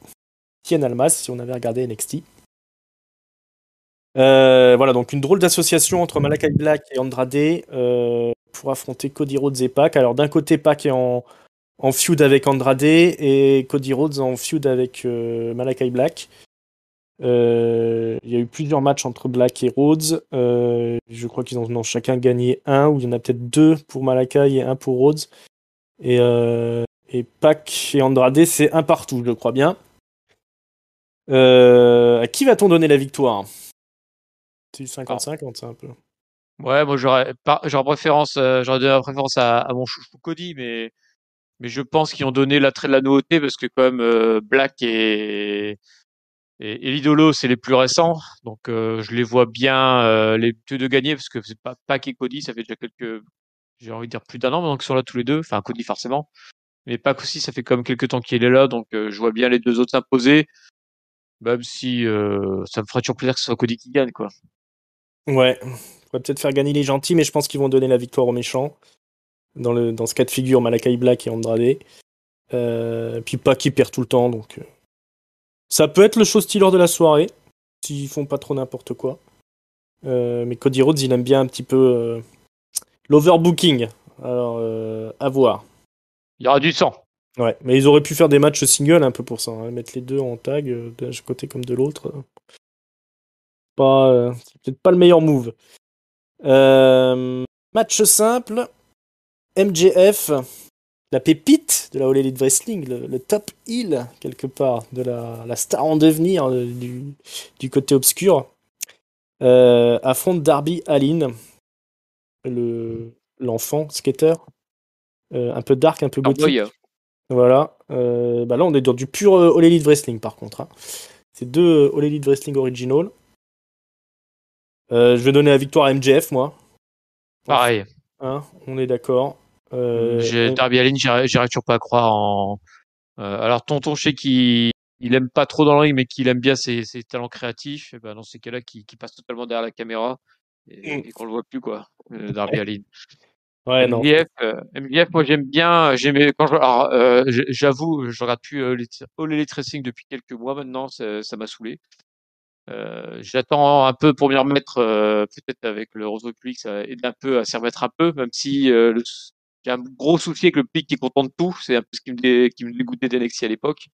[SPEAKER 1] Cien Almas, si on avait regardé NXT. Voilà, donc une drôle d'association entre Malakai Black et Andrade pour affronter Cody Rhodes et Pac. Alors d'un côté, Pac est en feud avec Andrade et Cody Rhodes en feud avec Malakai Black. Il y a eu plusieurs matchs entre Black et Rhodes. Je crois qu'ils en ont chacun gagné un, ou il y en a peut-être deux pour Malakai et un pour Rhodes. Et Pac et Andrade, c'est un partout, je crois bien. À qui va-t-on donner la victoire? C'est du
[SPEAKER 2] Alors,
[SPEAKER 1] 50-50, c'est un peu.
[SPEAKER 2] ouais, moi j'aurais donné la préférence à mon chouchou Cody, mais je pense qu'ils ont donné l'attrait de la nouveauté parce que quand même Black et l'idolo c'est les plus récents, donc je les vois bien les deux de gagner parce que c'est pas Pac et Cody, ça fait déjà j'ai envie de dire plus d'un an maintenant qu'ils sont là tous les deux, enfin Cody forcément, mais Pac aussi ça fait quand même quelques temps qu'il est là, donc je vois bien les deux autres s'imposer, même si ça me ferait toujours plaisir que ce soit Cody qui gagne quoi.
[SPEAKER 1] Ouais, on va peut-être faire gagner les gentils, mais je pense qu'ils vont donner la victoire aux méchants. Dans ce cas de figure, Malakai Black et Andrade. Puis Pac qui perd tout le temps, donc ça peut être le show stealer de la soirée, s'ils font pas trop n'importe quoi. Mais Cody Rhodes, il aime bien un petit peu l'overbooking. Alors, à voir.
[SPEAKER 2] Il y aura du sang.
[SPEAKER 1] Ouais, mais ils auraient pu faire des matchs single un peu pour ça, hein, mettre les deux en tag, d'un côté comme de l'autre. C'est peut-être pas le meilleur move. Match simple, MJF, la pépite de la All Elite Wrestling, le top heel, quelque part, de la star en devenir du côté obscur, affronte Darby Allin, l'enfant skater, un peu dark, un peu
[SPEAKER 2] Cowboy,
[SPEAKER 1] gothique. Voilà. Bah là, on est dans du pur All Elite Wrestling, par contre. Hein. C'est deux All Elite Wrestling Original. Je vais donner la victoire à MJF, moi.
[SPEAKER 2] pareil.
[SPEAKER 1] Hein, on est d'accord.
[SPEAKER 2] Darby Allin, j'irais toujours pas croire en. Alors Tonton, je sais qu'il aime pas trop dans le ring, mais qu'il aime bien ses talents créatifs. Et ben dans ces cas-là, qui passe totalement derrière la caméra et qu'on le voit plus quoi. Darby Allin.
[SPEAKER 1] Ouais, non.
[SPEAKER 2] MJF, moi j'aime bien. J'aimais quand alors, j'avoue, je regarde plus All Elite Wrestling depuis quelques mois maintenant. Ça m'a saoulé. J'attends un peu pour m'y remettre. Peut-être avec le Rose Public, ça aide un peu à s'y remettre un peu, même si j'ai un gros souci avec le pic qui est content de tout. C'est un peu ce qui me dégoûtait d'NXT à l'époque.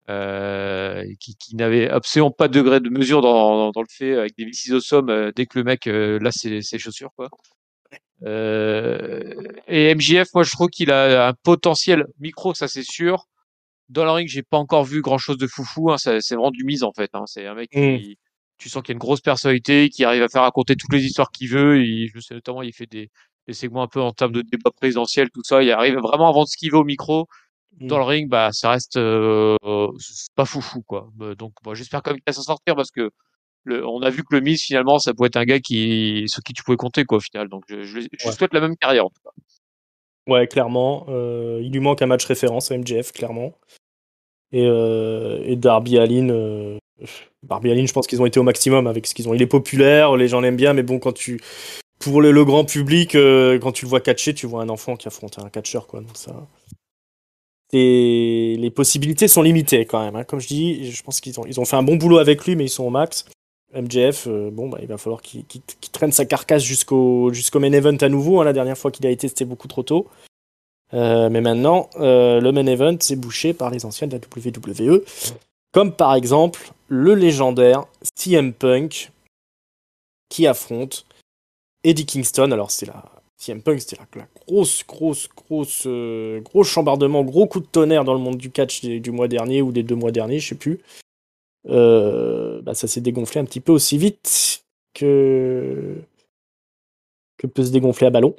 [SPEAKER 2] Qui n'avait absolument pas de degré de mesure dans le fait avec des vices au somme dès que le mec lasse ses chaussures quoi. Et MJF, moi je trouve qu'il a un potentiel micro, ça c'est sûr. Dans la ring, j'ai pas encore vu grand chose de foufou, hein, c'est vraiment du mise en fait. Hein. C'est un mec
[SPEAKER 1] Mm.
[SPEAKER 2] qui, tu sens qu'il a une grosse personnalité, qui arrive à faire raconter toutes les histoires qu'il veut. Je sais notamment, il fait des segments un peu en termes de débat présidentiel, tout ça. Il arrive vraiment à vendre ce qu'il veut au micro. Dans
[SPEAKER 1] Mm.
[SPEAKER 2] le ring, bah ça reste c'est pas foufou quoi. Donc bon, j'espère quand même qu'il va s'en sortir parce que on a vu que le Miz finalement ça pouvait être un gars sur qui tu pouvais compter quoi au final. Donc je
[SPEAKER 1] Ouais.
[SPEAKER 2] souhaite la même carrière en tout cas.
[SPEAKER 1] Ouais, clairement. Il lui manque un match référence à MJF, clairement. Et Darby Allin, Darby Allin, je pense qu'ils ont été au maximum avec ce qu'ils ont. Il est populaire, les gens l'aiment bien, mais bon, pour le grand public, quand tu le vois catcher, tu vois un enfant qui affronte un catcheur, quoi. Donc ça, les possibilités sont limitées quand même, hein. Comme je dis, je pense ils ont fait un bon boulot avec lui, mais ils sont au max. MJF, bon, bah, il va falloir qu'il traîne sa carcasse jusqu'au main event à nouveau, hein. La dernière fois qu'il a été, c'était beaucoup trop tôt. Mais maintenant, le main event, c'est bouché par les anciens de la WWE. Comme par exemple le légendaire CM Punk qui affronte Eddie Kingston. Alors c'est la CM Punk, c'était la gros chambardement, gros coup de tonnerre dans le monde du catch du mois dernier ou des 2 mois derniers, je sais plus. Bah, ça s'est dégonflé un petit peu aussi vite que peut se dégonfler à ballon.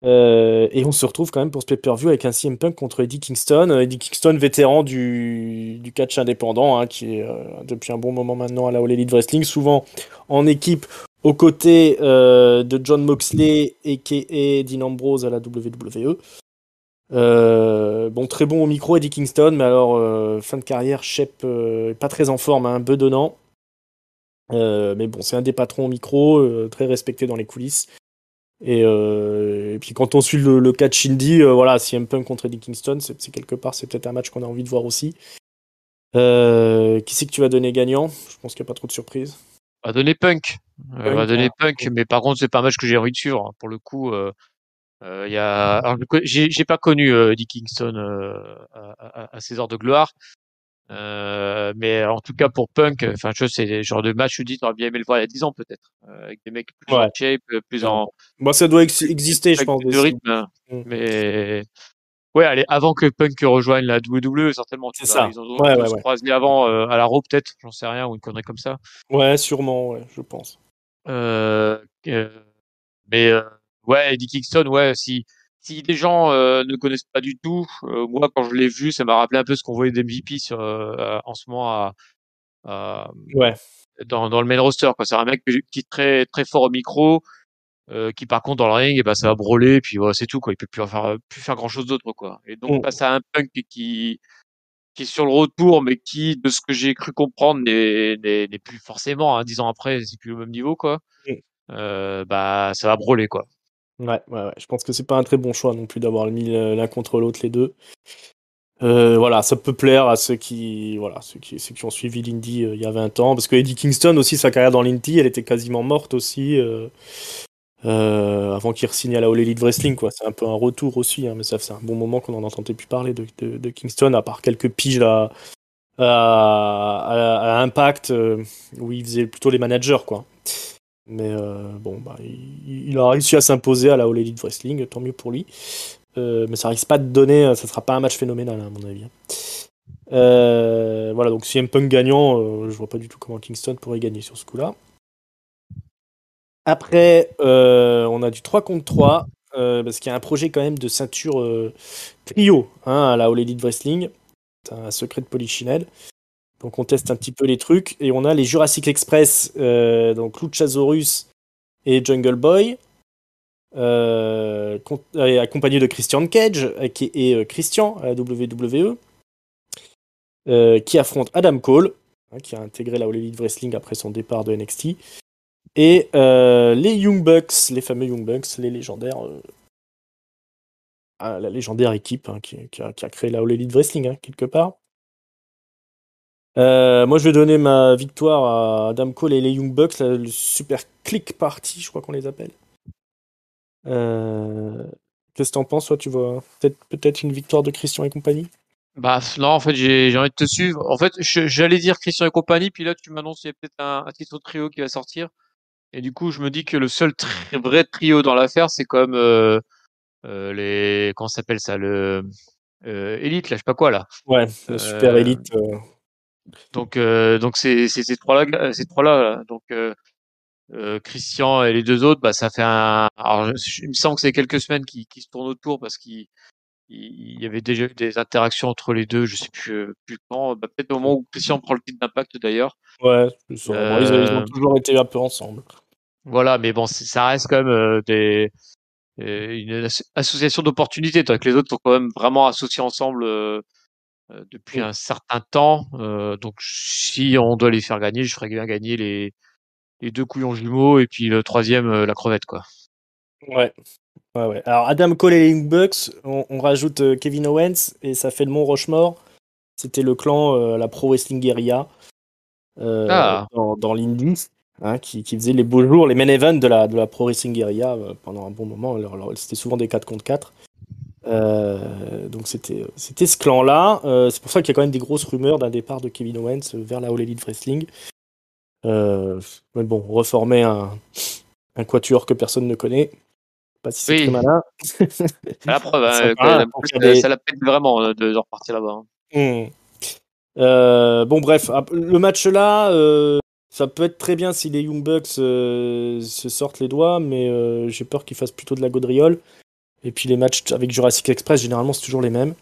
[SPEAKER 1] Et on se retrouve quand même pour ce pay-per-view avec un CM Punk contre Eddie Kingston. Eddie Kingston, vétéran du catch indépendant, hein, qui est depuis un bon moment maintenant à la All Elite Wrestling, souvent en équipe aux côtés de John Moxley et Dean Ambrose à la WWE. Bon, très bon au micro, Eddie Kingston, mais alors fin de carrière, Shep pas très en forme, hein, bedonnant. Mais bon, c'est un des patrons au micro, très respecté dans les coulisses. Et puis quand on suit le catch indie, voilà, CM Punk contre Eddie Kingston, c'est quelque part, c'est peut-être un match qu'on a envie de voir aussi. Qui c'est que tu vas donner gagnant? Je pense qu'il n'y a pas trop de surprises.
[SPEAKER 2] On va donner Punk. On va
[SPEAKER 1] Punk,
[SPEAKER 2] donner
[SPEAKER 1] hein.
[SPEAKER 2] Punk, mais par contre c'est pas un match que j'ai envie de suivre. Hein. Pour le coup, il y a, alors, j'ai pas connu Eddie Kingston à ses heures de gloire. Mais en tout cas pour Punk, enfin je sais, c'est le genre de match, je dis, t'aurais bien aimé le voir il y a 10 ans peut-être, avec des mecs plus en
[SPEAKER 1] Ouais,
[SPEAKER 2] shape, plus en
[SPEAKER 1] clairement. Bon, ça doit
[SPEAKER 2] plus,
[SPEAKER 1] exister, je
[SPEAKER 2] avec
[SPEAKER 1] pense,
[SPEAKER 2] plus de
[SPEAKER 1] aussi.
[SPEAKER 2] rythme. Hein.
[SPEAKER 1] Mm.
[SPEAKER 2] Mais ouais, allez, avant que Punk rejoigne la WWE, certainement, tu
[SPEAKER 1] C'est
[SPEAKER 2] vois,
[SPEAKER 1] ça. Ouais,
[SPEAKER 2] ils ont
[SPEAKER 1] ouais,
[SPEAKER 2] se
[SPEAKER 1] ouais.
[SPEAKER 2] croisé avant à la Raw peut-être, j'en sais rien, ou une connerie comme ça.
[SPEAKER 1] Ouais, sûrement, ouais, je pense.
[SPEAKER 2] Euh, euh, mais ouais, Eddie Kingston, ouais, si des gens ne connaissent pas du tout, moi quand je l'ai vu, ça m'a rappelé un peu ce qu'on voyait d'MVP en ce moment à,
[SPEAKER 1] Ouais.
[SPEAKER 2] dans le main roster, quoi. C'est un mec qui est très très fort au micro, qui par contre dans le ring, et ben ça va brûler, puis voilà, c'est tout, quoi. Il peut plus faire grand chose d'autre, quoi. Et donc
[SPEAKER 1] Mm.
[SPEAKER 2] face à un Punk qui est sur le retour, mais qui, de ce que j'ai cru comprendre, n'est plus forcément, hein, 10 ans après, c'est plus au même niveau, quoi.
[SPEAKER 1] Mm.
[SPEAKER 2] Bah ça va brûler, quoi.
[SPEAKER 1] Ouais, ouais, ouais. Je pense que c'est pas un très bon choix non plus d'avoir mis l'un contre l'autre les deux. Voilà, ça peut plaire à ceux qui ont suivi l'indie il y a 20 ans, parce que Eddie Kingston aussi, sa carrière dans l'indie, elle était quasiment morte aussi, avant qu'il re-signe à la All Elite Wrestling, quoi. C'est un peu un retour aussi, hein, mais ça fait un bon moment qu'on en entendait plus parler de Kingston, à part quelques piges à Impact, où il faisait plutôt les managers, quoi. Mais bon, bah, il a réussi à s'imposer à la All Elite Wrestling, tant mieux pour lui. Mais ça risque pas de donner, ça sera pas un match phénoménal, hein, à mon avis. Voilà, donc CM Punk gagnant, je vois pas du tout comment Kingston pourrait gagner sur ce coup-là. Après, on a du 3 contre 3, parce qu'il y a un projet quand même de ceinture trio, hein, à la All Elite Wrestling. C'est un secret de Polichinelle. Donc on teste un petit peu les trucs. Et on a les Jurassic Express, donc Luchasaurus et Jungle Boy, accompagné de Christian Cage, qui est Christian à la WWE, qui affronte Adam Cole, hein, qui a intégré la All Elite Wrestling après son départ de NXT, Et les Young Bucks, les fameux Young Bucks, les légendaires, la légendaire équipe hein, qui a créé la All Elite Wrestling, hein, quelque part. Moi, je vais donner ma victoire à Adam Cole et les Young Bucks, le Super Click Party, je crois qu'on les appelle. Qu'est-ce que t'en penses, toi? Tu vois peut-être une victoire de Christian et compagnie?
[SPEAKER 2] Bah non, en fait, j'ai envie de te suivre. En fait, j'allais dire Christian et compagnie, puis là, tu m'annonces qu'il y a peut-être un titre trio qui va sortir. Et du coup, je me dis que le seul vrai trio dans l'affaire, c'est quand même les... Comment ça s'appelle ça? Le Elite, là, je sais pas quoi, là.
[SPEAKER 1] Ouais, le Super
[SPEAKER 2] Euh,
[SPEAKER 1] Elite.
[SPEAKER 2] donc c'est ces trois-là, ces trois-là. Là. Donc, Christian et les deux autres, bah, ça fait un... Alors, il me semble que c'est quelques semaines qui se tournent autour parce qu'il y avait déjà eu des interactions entre les deux, je sais plus quand, bah, peut-être au moment où Christian prend le titre d'Impact d'ailleurs.
[SPEAKER 1] Ouais, c'est ça. Bon, ils ont
[SPEAKER 2] Euh,
[SPEAKER 1] toujours été un peu ensemble.
[SPEAKER 2] voilà, mais bon, ça reste quand même une association d'opportunités, toi, que les autres sont quand même vraiment associés ensemble depuis
[SPEAKER 1] Mm.
[SPEAKER 2] un certain temps. Donc, si on doit les faire gagner, je ferais bien gagner les deux couillons jumeaux et puis le troisième, la crevette, quoi.
[SPEAKER 1] Ouais, ouais. Alors, Adam Cole et les Young Bucks, on rajoute Kevin Owens et ça fait le Mont Rushmore. C'était le clan, la Pro Wrestling Guerrilla
[SPEAKER 2] Ah,
[SPEAKER 1] dans l'Indie, hein, qui faisait les beaux jours, les main events de la Pro Wrestling Guerrilla pendant un bon moment. C'était souvent des 4 contre 4. Donc c'était ce clan-là. C'est pour ça qu'il y a quand même des grosses rumeurs d'un départ de Kevin Owens vers la All Elite Wrestling. Mais bon, reformer un quatuor que personne ne connaît. Pas si c'est très
[SPEAKER 2] oui,
[SPEAKER 1] malin.
[SPEAKER 2] la preuve,
[SPEAKER 1] Ça
[SPEAKER 2] hein,
[SPEAKER 1] sert à rien
[SPEAKER 2] en
[SPEAKER 1] pour
[SPEAKER 2] plus,
[SPEAKER 1] faire des.
[SPEAKER 2] ça la pète vraiment de repartir là-bas. Hein.
[SPEAKER 1] Hmm. Bon, bref, le match là, ça peut être très bien si les Young Bucks se sortent les doigts, mais j'ai peur qu'ils fassent plutôt de la gaudriole. Et puis les matchs avec Jurassic Express, généralement, c'est toujours les mêmes.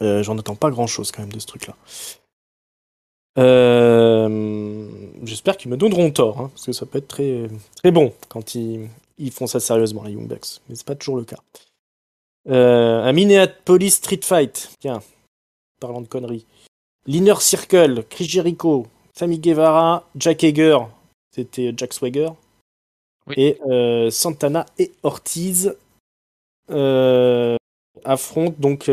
[SPEAKER 1] J'en attends pas grand chose quand même de ce truc-là. J'espère qu'ils me donneront tort, hein, parce que ça peut être très, très bon quand ils font ça sérieusement, les Young Bucks. Mais c'est pas toujours le cas. Un Minneapolis Street Fight. Tiens, parlant de conneries. L'Inner Circle, Chris Jericho, Sammy Guevara, Jack Hager, c'était Jack Swagger,
[SPEAKER 2] Oui.
[SPEAKER 1] et Santana et Ortiz euh, affrontent donc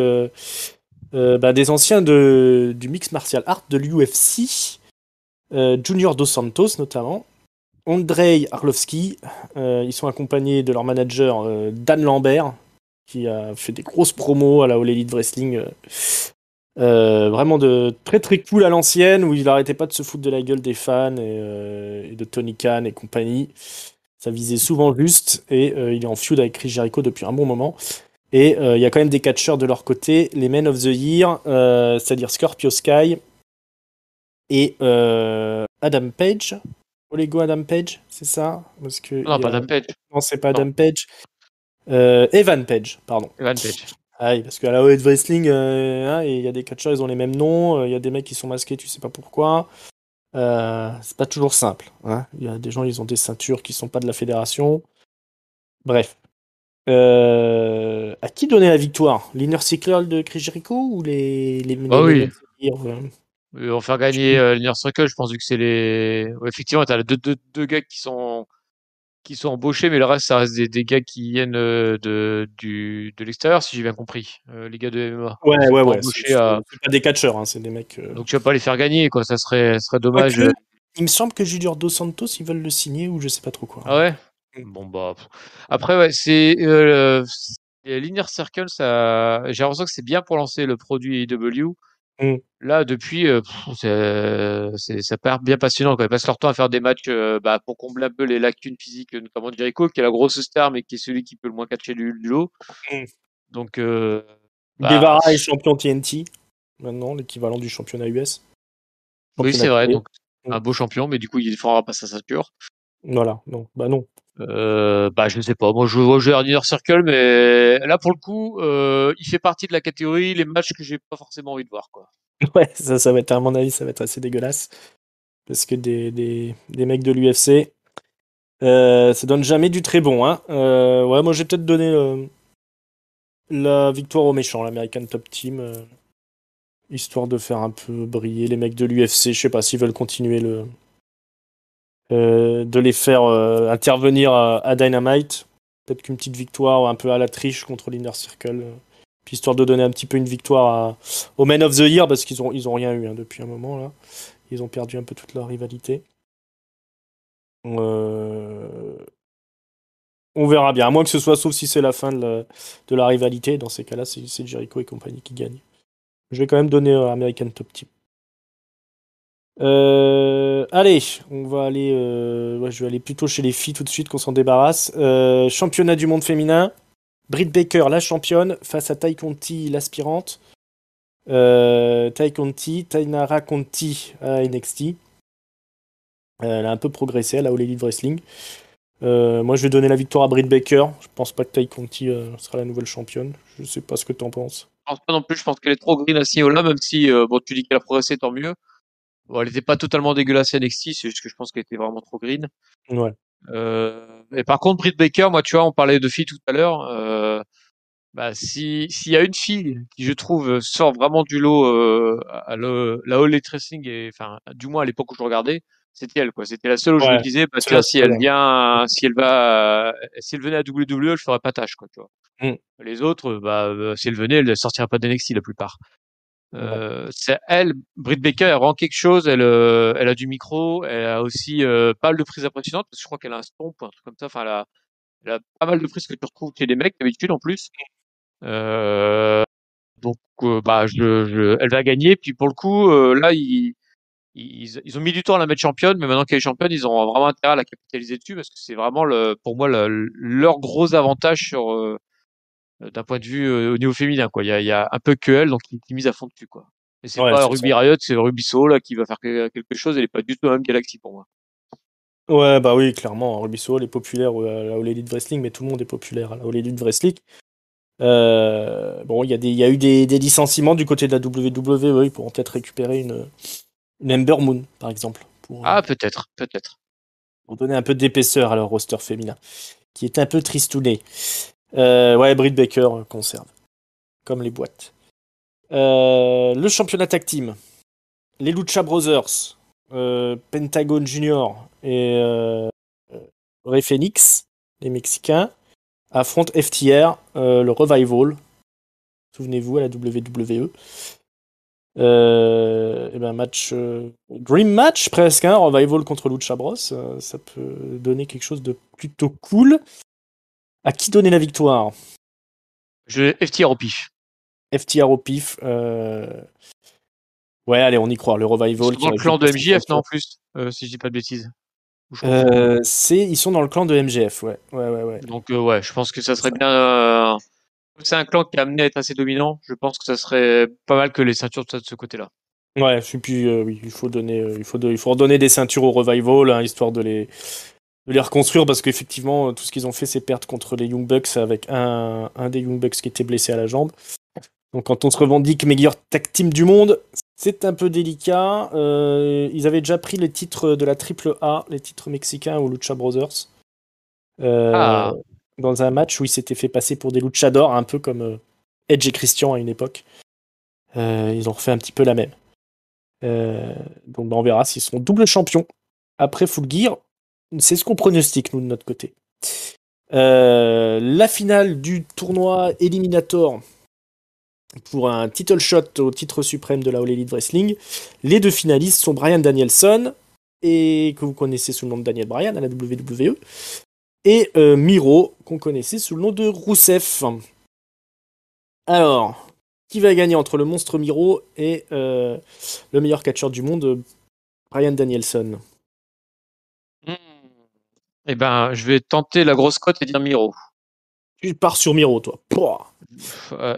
[SPEAKER 1] des anciens du Mixed Martial Art de l'UFC, Junior Dos Santos notamment, Andrei Arlovski. Ils sont accompagnés de leur manager Dan Lambert, qui a fait des grosses promos à la All Elite Wrestling. Vraiment de très très cool à l'ancienne, où il arrêtait pas de se foutre de la gueule des fans et de Tony Khan et compagnie. Ça visait souvent juste, et il est en feud avec Chris Jericho depuis un bon moment. Et il y a quand même des catcheurs de leur côté, les Men of the Year, c'est-à-dire Scorpio Sky et Adam Page. Olego Adam Page, c'est ça? Parce que
[SPEAKER 2] Non, pas Page.
[SPEAKER 1] non, c'est pas
[SPEAKER 2] Non,
[SPEAKER 1] Adam Page. Evan Page, pardon.
[SPEAKER 2] Evan Page.
[SPEAKER 1] Ah oui, parce qu'à la All Wrestling, hein, il y a des catcheurs, ils ont les mêmes noms, il y a des mecs qui sont masqués, tu sais pas pourquoi. C'est pas toujours simple, hein. Il y a des gens, ils ont des ceintures qui sont pas de la fédération. Bref. À qui donner la victoire? L'Inner Circle de Chris Jericho ou les
[SPEAKER 2] Bah
[SPEAKER 1] Men
[SPEAKER 2] oui.
[SPEAKER 1] of the Year,
[SPEAKER 2] On va faire gagner l'Inner Circle, je pense vu que c'est les. Ouais, effectivement, t'as deux gars qui sont embauchés, mais le reste, ça reste des gars qui viennent de l'extérieur, si j'ai bien compris. Les gars de MMA. Ils
[SPEAKER 1] Ouais,
[SPEAKER 2] sont
[SPEAKER 1] ouais,
[SPEAKER 2] pas
[SPEAKER 1] ouais. C'est
[SPEAKER 2] embauchés à.
[SPEAKER 1] c'est pas des catcheurs, hein, c'est des mecs.
[SPEAKER 2] Donc tu vas pas les faire gagner, quoi. Ça serait dommage.
[SPEAKER 1] Quoique, il me semble que Junior Dos Santos, ils veulent le signer ou je sais pas trop quoi,
[SPEAKER 2] Ah
[SPEAKER 1] hein.
[SPEAKER 2] ouais? Bon bah. Après, ouais, l'Inner Circle, ça. J'ai l'impression que c'est bien pour lancer le produit AEW.
[SPEAKER 1] Mm.
[SPEAKER 2] Là, depuis, ça paraît bien passionnant, quoi. Ils passent leur temps à faire des matchs bah, pour combler un peu les lacunes physiques, notamment de Jericho, qui est la grosse star, mais qui est celui qui peut le moins catcher du lot.
[SPEAKER 1] Mm.
[SPEAKER 2] Donc, bah,
[SPEAKER 1] Guevara est champion TNT, maintenant, l'équivalent du championnat US.
[SPEAKER 2] oui,
[SPEAKER 1] Championnat
[SPEAKER 2] c'est vrai.
[SPEAKER 1] télé.
[SPEAKER 2] Donc,
[SPEAKER 1] Mm.
[SPEAKER 2] un beau champion, mais du coup, il défendra pas sa ceinture.
[SPEAKER 1] Voilà, non, bah non.
[SPEAKER 2] Bah, je sais pas. Moi, je vois jouer un Inner Circle, mais là, pour le coup, il fait partie de la catégorie les matchs que j'ai pas forcément envie de voir, quoi.
[SPEAKER 1] Ouais, ça va être, à mon avis, ça va être assez dégueulasse. Parce que des mecs de l'UFC, ça donne jamais du très bon, hein. Ouais, moi, j'ai peut-être donné la victoire aux méchants, l'American Top Team, histoire de faire un peu briller les mecs de l'UFC. Je sais pas s'ils veulent continuer de les faire intervenir à Dynamite. Peut-être qu'une petite victoire un peu à la triche contre l'Inner Circle. Puis histoire de donner un petit peu une victoire au Man of the Year, parce qu'ils ont rien eu depuis un moment là. Ils ont perdu un peu toute leur rivalité. On verra bien, à moins que ce soit, sauf si c'est la fin de la rivalité. Dans ces cas-là, c'est Jericho et compagnie qui gagnent. Je vais quand même donner American Top Team. Allez, on va aller. Je vais aller plutôt chez les filles tout de suite, qu'on s'en débarrasse. Championnat du monde féminin. Britt Baker, la championne, face à Tai Conti, l'aspirante. Tai Conti, Tainara Conti à NXT. Elle a un peu progressé à la All Elite Wrestling. Moi, je vais donner la victoire à Britt Baker. Je pense pas que Tai Conti sera la nouvelle championne. Je sais pas ce que t'en penses.
[SPEAKER 2] Je pense pas non plus, je pense qu'elle est trop green à ce niveau-là, même si, bon, tu dis qu'elle a progressé, tant mieux. Bon, elle était pas totalement dégueulasse à NXT, c'est juste que je pense qu'elle était vraiment trop green.
[SPEAKER 1] Ouais.
[SPEAKER 2] Et par contre, Britt Baker, moi, tu vois, on parlait de filles tout à l'heure. Bah, s'il y a une fille qui, je trouve, sort vraiment du lot la All Elite Wrestling, et enfin, du moins à l'époque où je regardais, c'était elle, quoi. C'était la seule où je me
[SPEAKER 1] Ouais,
[SPEAKER 2] disais, bah
[SPEAKER 1] c'est
[SPEAKER 2] tiens,
[SPEAKER 1] la
[SPEAKER 2] si
[SPEAKER 1] seule.
[SPEAKER 2] elle vient, si elle venait à WWE, elle ferait pas tâche, quoi, tu vois.
[SPEAKER 1] Mm.
[SPEAKER 2] Les autres, si elle venait, elle sortirait pas d'NXT la plupart.
[SPEAKER 1] Ouais.
[SPEAKER 2] C'est elle, Britt Baker, elle rend quelque chose. Elle a du micro, elle a aussi pas mal de prises impressionnantes, parce que je crois qu'elle a un stomp, un truc comme ça. Enfin, elle a pas mal de prises que tu retrouves chez les mecs d'habitude en plus. Euh, donc, elle va gagner. Puis pour le coup, là, ils ont mis du temps à la mettre championne, mais maintenant qu'elle est championne, ils ont vraiment intérêt à la capitaliser dessus, parce que c'est vraiment pour moi leur gros avantage d'un point de vue au niveau féminin, quoi. Il y a un peu que elle, donc ils misent à fond dessus, quoi. Et c'est
[SPEAKER 1] Ouais,
[SPEAKER 2] pas
[SPEAKER 1] c'est ça.
[SPEAKER 2] Ruby Riott, c'est Ruby Soho là qui va faire quelque chose. Elle est pas du tout dans la même galaxie pour moi.
[SPEAKER 1] Ouais, bah oui, clairement. Ruby Soho est populaire à la All Elite Wrestling, mais tout le monde est populaire à la All Elite Wrestling. Bon, il y a eu des licenciements du côté de la WWE. Ils pourront peut-être récupérer une Ember Moon, par exemple,
[SPEAKER 2] Ah, peut-être, peut-être.
[SPEAKER 1] pour donner un peu d'épaisseur à leur roster féminin, qui est un peu tristouné. Ouais, Britt Baker conserve, comme les boîtes. Le championnat tag team. Les Lucha Brothers, Pentagon Junior et Rey Fenix, les Mexicains, affrontent FTR, le Revival. Souvenez-vous, à la WWE. Et ben match Dream Match presque, hein, Revival contre Lucha Bros. Ça peut donner quelque chose de plutôt cool. À qui donner la victoire?
[SPEAKER 2] FTR au pif.
[SPEAKER 1] FTR au pif. Ouais, allez, on y croit. Le
[SPEAKER 2] Ils
[SPEAKER 1] Revival
[SPEAKER 2] sont
[SPEAKER 1] qui
[SPEAKER 2] dans le clan de
[SPEAKER 1] récupère son
[SPEAKER 2] MJF, non, en
[SPEAKER 1] champion.
[SPEAKER 2] plus, si je dis pas de bêtises. Ou je confonds.
[SPEAKER 1] Ils sont dans le clan de MGF, ouais. Ouais, ouais, ouais.
[SPEAKER 2] Donc, ouais, je pense que ça
[SPEAKER 1] C'est
[SPEAKER 2] serait
[SPEAKER 1] ça.
[SPEAKER 2] bien. C'est un clan qui est amené à être assez dominant. Je pense que ça serait pas mal que les ceintures soient de ce côté-là.
[SPEAKER 1] Ouais, et puis oui, il faut donner, il faut redonner des ceintures au Revival, hein, histoire de les reconstruire, parce qu'effectivement, tout ce qu'ils ont fait, c'est perdre contre les Young Bucks avec un des Young Bucks qui était blessé à la jambe. Donc quand on se revendique meilleur tag team du monde, c'est un peu délicat. Ils avaient déjà pris les titres de la Triple A, les titres mexicains aux Lucha Brothers, euh,
[SPEAKER 2] Ah,
[SPEAKER 1] dans un match où ils s'étaient fait passer pour des luchadors, un peu comme Edge et Christian à une époque. Ils ont refait un petit peu la même. Donc on verra s'ils seront double champions après Full Gear. C'est ce qu'on pronostique, nous, de notre côté. La finale du tournoi Eliminator pour un title shot au titre suprême de la All Elite Wrestling. Les deux finalistes sont Bryan Danielson, et que vous connaissez sous le nom de Daniel Bryan à la WWE, et Miro, qu'on connaissait sous le nom de Rousseff. Alors, qui va gagner entre le monstre Miro et le meilleur catcheur du monde, Bryan Danielson?
[SPEAKER 2] eh ben, je vais tenter la grosse cote et dire Miro.
[SPEAKER 1] Tu pars sur Miro, toi. Pouah.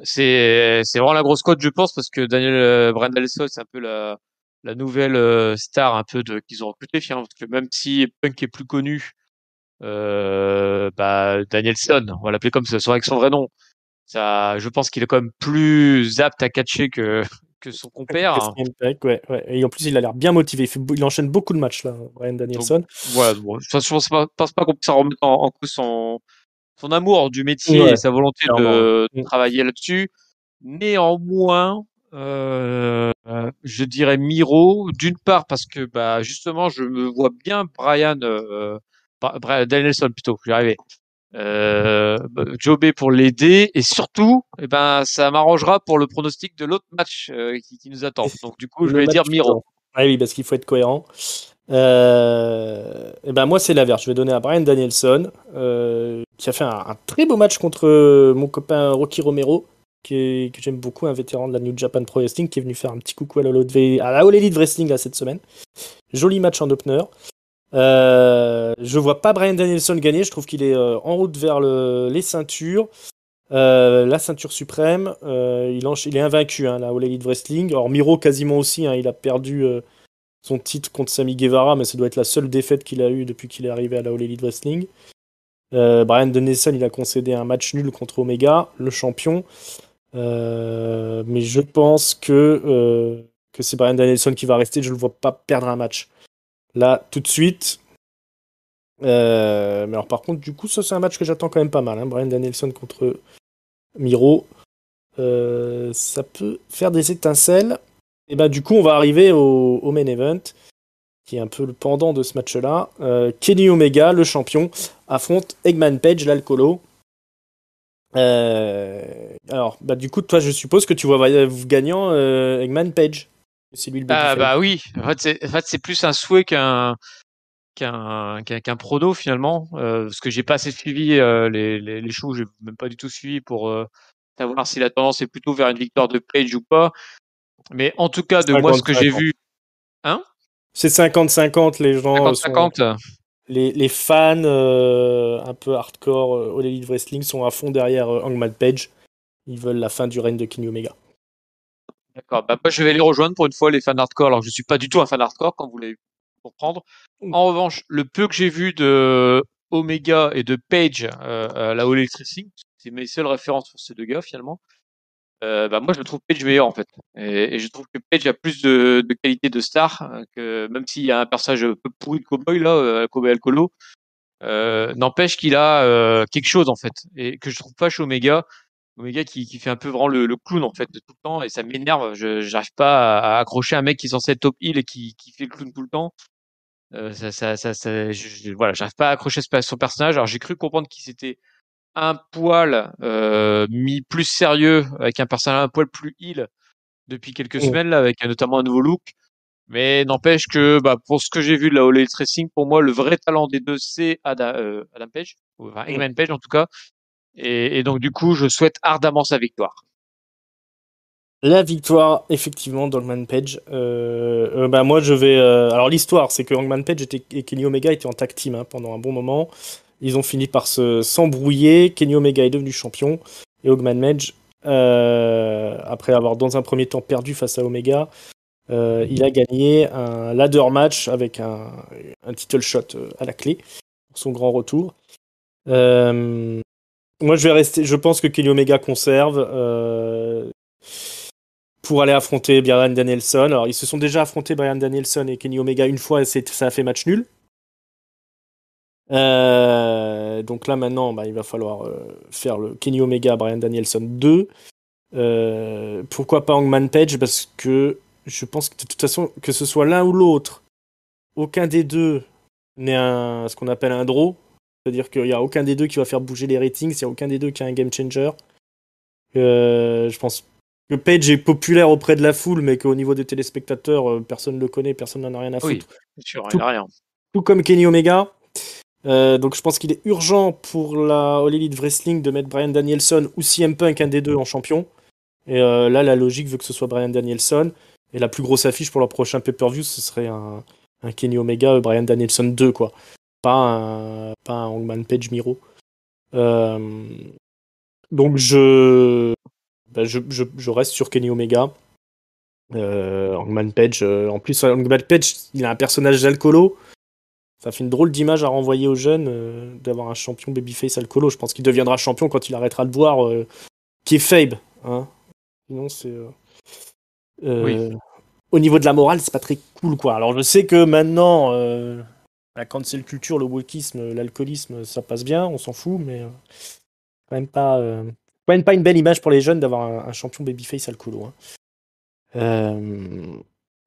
[SPEAKER 2] C'est vraiment la grosse cote, je pense, parce que Daniel Bryan Danielson, c'est un peu la nouvelle star un peu qu'ils ont recruté, finalement, parce que même si Punk est plus connu, Danielson, on va l'appeler comme ça, c'est vrai que son vrai nom. Ça, je pense qu'il est quand même plus apte à catcher que son compère, hein.
[SPEAKER 1] Quatrième pack, ouais, ouais. Et en plus, il a l'air bien motivé. Il enchaîne beaucoup de matchs, là, Bryan
[SPEAKER 2] Donc
[SPEAKER 1] Danielson.
[SPEAKER 2] voilà, bon, je pense pas qu'on puisse en remettre en cause son amour du métier et
[SPEAKER 1] Ouais,
[SPEAKER 2] sa volonté
[SPEAKER 1] clairement.
[SPEAKER 2] de
[SPEAKER 1] Ouais.
[SPEAKER 2] travailler là-dessus. Néanmoins, Je dirais Miro, d'une part parce que bah justement je me vois bien Danielson plutôt, j'y arrivais. Jobé pour l'aider et surtout, ça m'arrangera pour le pronostic de l'autre match qui nous attend. Donc du coup, je
[SPEAKER 1] Le
[SPEAKER 2] vais dire
[SPEAKER 1] match
[SPEAKER 2] Miro.
[SPEAKER 1] suivant. Ah oui, parce qu'il faut être cohérent. Et ben moi, c'est l'inverse. Je vais donner à Brian Danielson, qui a fait un très beau match contre mon copain Rocky Romero, que j'aime beaucoup, un vétéran de la New Japan Pro Wrestling, qui est venu faire un petit coucou à la All Elite Wrestling là, cette semaine. Joli match en opener. Je vois pas Brian Danielson gagner. Je trouve qu'il est en route vers les ceintures. La ceinture suprême. Il est invaincu, hein, la All Elite Wrestling. Alors Miro quasiment aussi. Hein, il a perdu son titre contre Sammy Guevara, mais ça doit être la seule défaite qu'il a eue depuis qu'il est arrivé à la All Elite Wrestling. Brian Danielson, il a concédé un match nul contre Omega, le champion. Mais je pense que c'est Brian Danielson qui va rester. Je ne le vois pas perdre un match. Là, tout de suite. Mais alors, par contre, du coup, ça, c'est un match que j'attends quand même pas mal. Hein. Brian Danielson contre Miro. Ça peut faire des étincelles. Et bah, du coup, on va arriver au main event, qui est un peu le pendant de ce match-là. Kenny Omega, le champion, affronte Eggman Page, l'alcoolo. Alors, bah, du coup, toi, je suppose que tu vois gagnant Eggman Page. C'est lui le
[SPEAKER 2] Ah
[SPEAKER 1] babyface.
[SPEAKER 2] bah oui, en fait c'est plus un souhait qu'un prono finalement, parce que j'ai pas assez suivi les shows, j'ai même pas du tout suivi pour savoir si la tendance est plutôt vers une victoire de Page ou pas. Mais en tout cas, de moi, ce que j'ai
[SPEAKER 1] 50-50.
[SPEAKER 2] vu, hein,
[SPEAKER 1] C'est 50-50, les gens sont.
[SPEAKER 2] 50-50.
[SPEAKER 1] Les fans un peu hardcore All Elite Wrestling sont à fond derrière Hangman Page. Ils veulent la fin du règne de Kenny Omega.
[SPEAKER 2] D'accord. Bah, moi, je vais les rejoindre pour une fois, les fans hardcore, alors que je suis pas du tout un fan hardcore, comme vous l'avez pu comprendre. En revanche, le peu que j'ai vu de Omega et de Page à la All Elite Wrestling, c'est mes seules références pour ces deux gars finalement. Bah moi, je trouve Page meilleur en fait, et je trouve que Page a plus de qualité de star que même s'il y a un personnage un peu pourri de cowboy là, cowboy alcoolo, n'empêche qu'il a quelque chose en fait, et que je trouve pas chez Omega. Omega qui fait un peu vraiment le clown en fait de tout le temps, et ça m'énerve. Je j'arrive pas à accrocher un mec qui est censé être top heel et qui fait le clown tout le temps. Voilà, j'arrive pas à accrocher son personnage. Alors j'ai cru comprendre qu'il s'était un poil mis plus sérieux avec un personnage un poil plus heel depuis quelques
[SPEAKER 1] Mm.
[SPEAKER 2] semaines là, avec notamment un nouveau look. Mais n'empêche que bah, pour ce que j'ai vu de la All Elite Racing, pour moi le vrai talent des deux c'est Adam Page, enfin
[SPEAKER 1] Mm.
[SPEAKER 2] Eggman Page en tout cas. Et donc du coup je souhaite ardemment sa victoire.
[SPEAKER 1] La victoire, effectivement, d'Hangman Page. Bah, moi, je vais. Alors, l'histoire, c'est que Hangman Page et Kenny Omega étaient en tag team hein, pendant un bon moment. Ils ont fini par s'embrouiller. Kenny Omega est devenu champion. Et Hangman Page, après avoir dans un premier temps perdu face à Omega, il a gagné un ladder match avec un title shot à la clé pour son grand retour. Euh, Moi, je vais rester. Je pense que Kenny Omega conserve. Pour aller affronter Bryan Danielson. Alors, ils se sont déjà affrontés, Bryan Danielson et Kenny Omega, une fois, et ça a fait match nul. Donc là, maintenant, bah, il va falloir faire le Kenny Omega, Bryan Danielson 2. Pourquoi pas Hangman Page? Parce que je pense que de toute façon, que ce soit l'un ou l'autre, aucun des deux n'est ce qu'on appelle un draw. C'est-à-dire qu'il n'y a aucun des deux qui va faire bouger les ratings, il n'y a aucun des deux qui a un game changer. Je pense que Page est populaire auprès de la foule, mais qu'au niveau des téléspectateurs, personne ne le connaît, personne n'en a rien à
[SPEAKER 2] Oui,
[SPEAKER 1] foutre.
[SPEAKER 2] c'est sûr, il
[SPEAKER 1] Tout,
[SPEAKER 2] a rien.
[SPEAKER 1] tout comme Kenny Omega. Donc je pense qu'il est urgent pour la All Elite Wrestling de mettre Bryan Danielson ou CM Punk, un des deux, en champion. Et là, la logique veut que ce soit Bryan Danielson. Et la plus grosse affiche pour leur prochain pay-per-view, ce serait un Kenny Omega, Bryan Danielson 2, quoi. Pas un Hangman Page Miro. Euh, donc je reste sur Kenny Omega. Hangman Page. En plus, Hangman Page, il a un personnage alcoolo. Ça fait une drôle d'image à renvoyer aux jeunes d'avoir un champion babyface alcoolo. Je pense qu'il deviendra champion quand il arrêtera de boire, qui est Fabe. Hein. Sinon, c'est.
[SPEAKER 2] Oui.
[SPEAKER 1] Euh, Au niveau de la morale, c'est pas très cool, quoi. Alors, je sais que maintenant, la cancel culture, le wokisme, l'alcoolisme, ça passe bien, on s'en fout, mais quand même pas une belle image pour les jeunes d'avoir un champion babyface alcoolo. Hein. Donc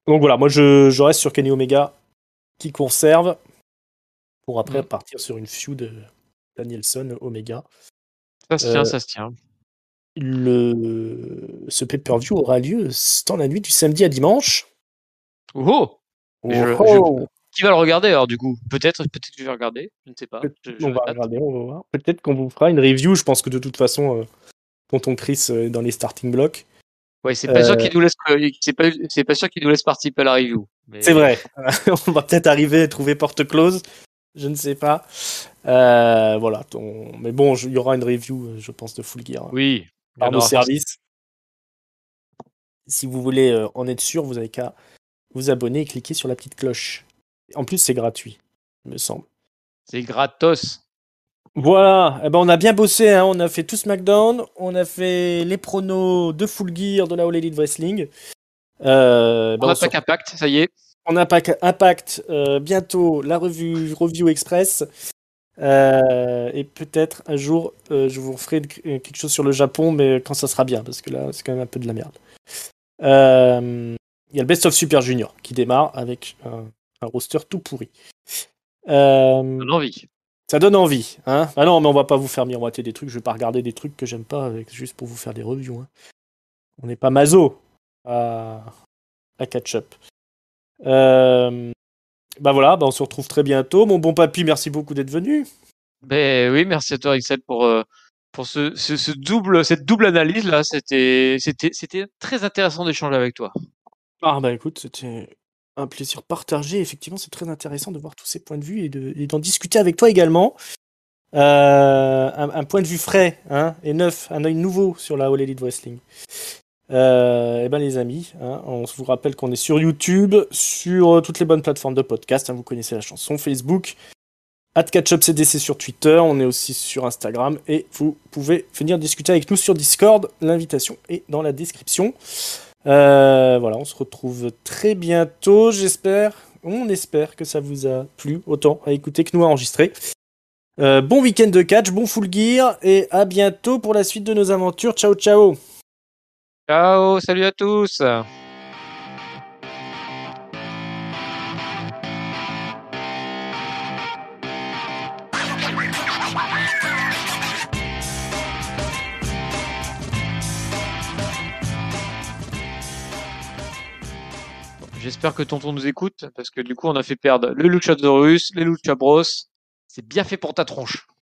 [SPEAKER 1] voilà, moi je reste sur Kenny Omega qui conserve pour après partir sur une feud Danielson Omega.
[SPEAKER 2] Ça se tient, ça se tient.
[SPEAKER 1] Ce pay-per-view aura lieu dans la nuit du samedi à dimanche.
[SPEAKER 2] Oh, Qui va le regarder alors du coup? Peut-être que je vais regarder, je ne sais pas.
[SPEAKER 1] On va regarder, on va voir. Peut-être qu'on vous fera une review. Je pense que de toute façon, tonton Chris est dans les starting blocks.
[SPEAKER 2] Ouais, c'est pas sûr qu'il nous laisse, c'est pas sûr qu'il nous laisse participer à la review. Mais...
[SPEAKER 1] C'est vrai. On va peut-être arriver à trouver porte close. Je ne sais pas. Voilà. Mais bon, il y aura une review, je pense, de Full Gear.
[SPEAKER 2] Oui.
[SPEAKER 1] Par nos services. Si vous voulez en être sûr, vous avez qu'à vous abonner et cliquer sur la petite cloche. En plus, c'est gratuit, il me semble.
[SPEAKER 2] C'est gratos.
[SPEAKER 1] Voilà, on a bien bossé, hein. On a fait tout SmackDown, on a fait les pronos de Full Gear de la All Elite Wrestling.
[SPEAKER 2] On a Pack Impact, ça y est.
[SPEAKER 1] On a Pack Impact, bientôt la review express. Et peut-être un jour, je vous ferai quelque chose sur le Japon, mais quand ça sera bien, parce que là, c'est quand même un peu de la merde. Il y a le Best of Super Junior qui démarre avec un roster tout pourri.
[SPEAKER 2] Ça donne envie.
[SPEAKER 1] Ça donne envie, hein. Ah non, mais on va pas vous faire miroiter des trucs. Je vais pas regarder des trucs que j'aime pas juste pour vous faire des reviews. Hein. On n'est pas maso à catch-up. Voilà, on se retrouve très bientôt. Mon bon papy, merci beaucoup d'être venu.
[SPEAKER 2] Oui, merci à toi, Excel, pour cette double analyse là. C'était très intéressant d'échanger avec toi.
[SPEAKER 1] Écoute, c'était un plaisir partagé. Effectivement, c'est très intéressant de voir tous ces points de vue et d'en discuter avec toi également. Un point de vue frais, hein, et neuf, un œil nouveau sur la All Elite Wrestling. Les amis, hein, on vous rappelle qu'on est sur YouTube, sur toutes les bonnes plateformes de podcast. Hein, vous connaissez la chanson, Facebook, @catchupcdc sur Twitter. On est aussi sur Instagram et vous pouvez venir discuter avec nous sur Discord. L'invitation est dans la description. Voilà, on se retrouve très bientôt, j'espère. On espère que ça vous a plu autant à écouter que nous à enregistrer. Bon week-end de catch, bon Full Gear et à bientôt pour la suite de nos aventures. Ciao, ciao.
[SPEAKER 2] Ciao, salut à tous. J'espère que tonton nous écoute, parce que du coup on a fait perdre le Luchasaurus, les Luchabros. C'est bien fait pour ta tronche.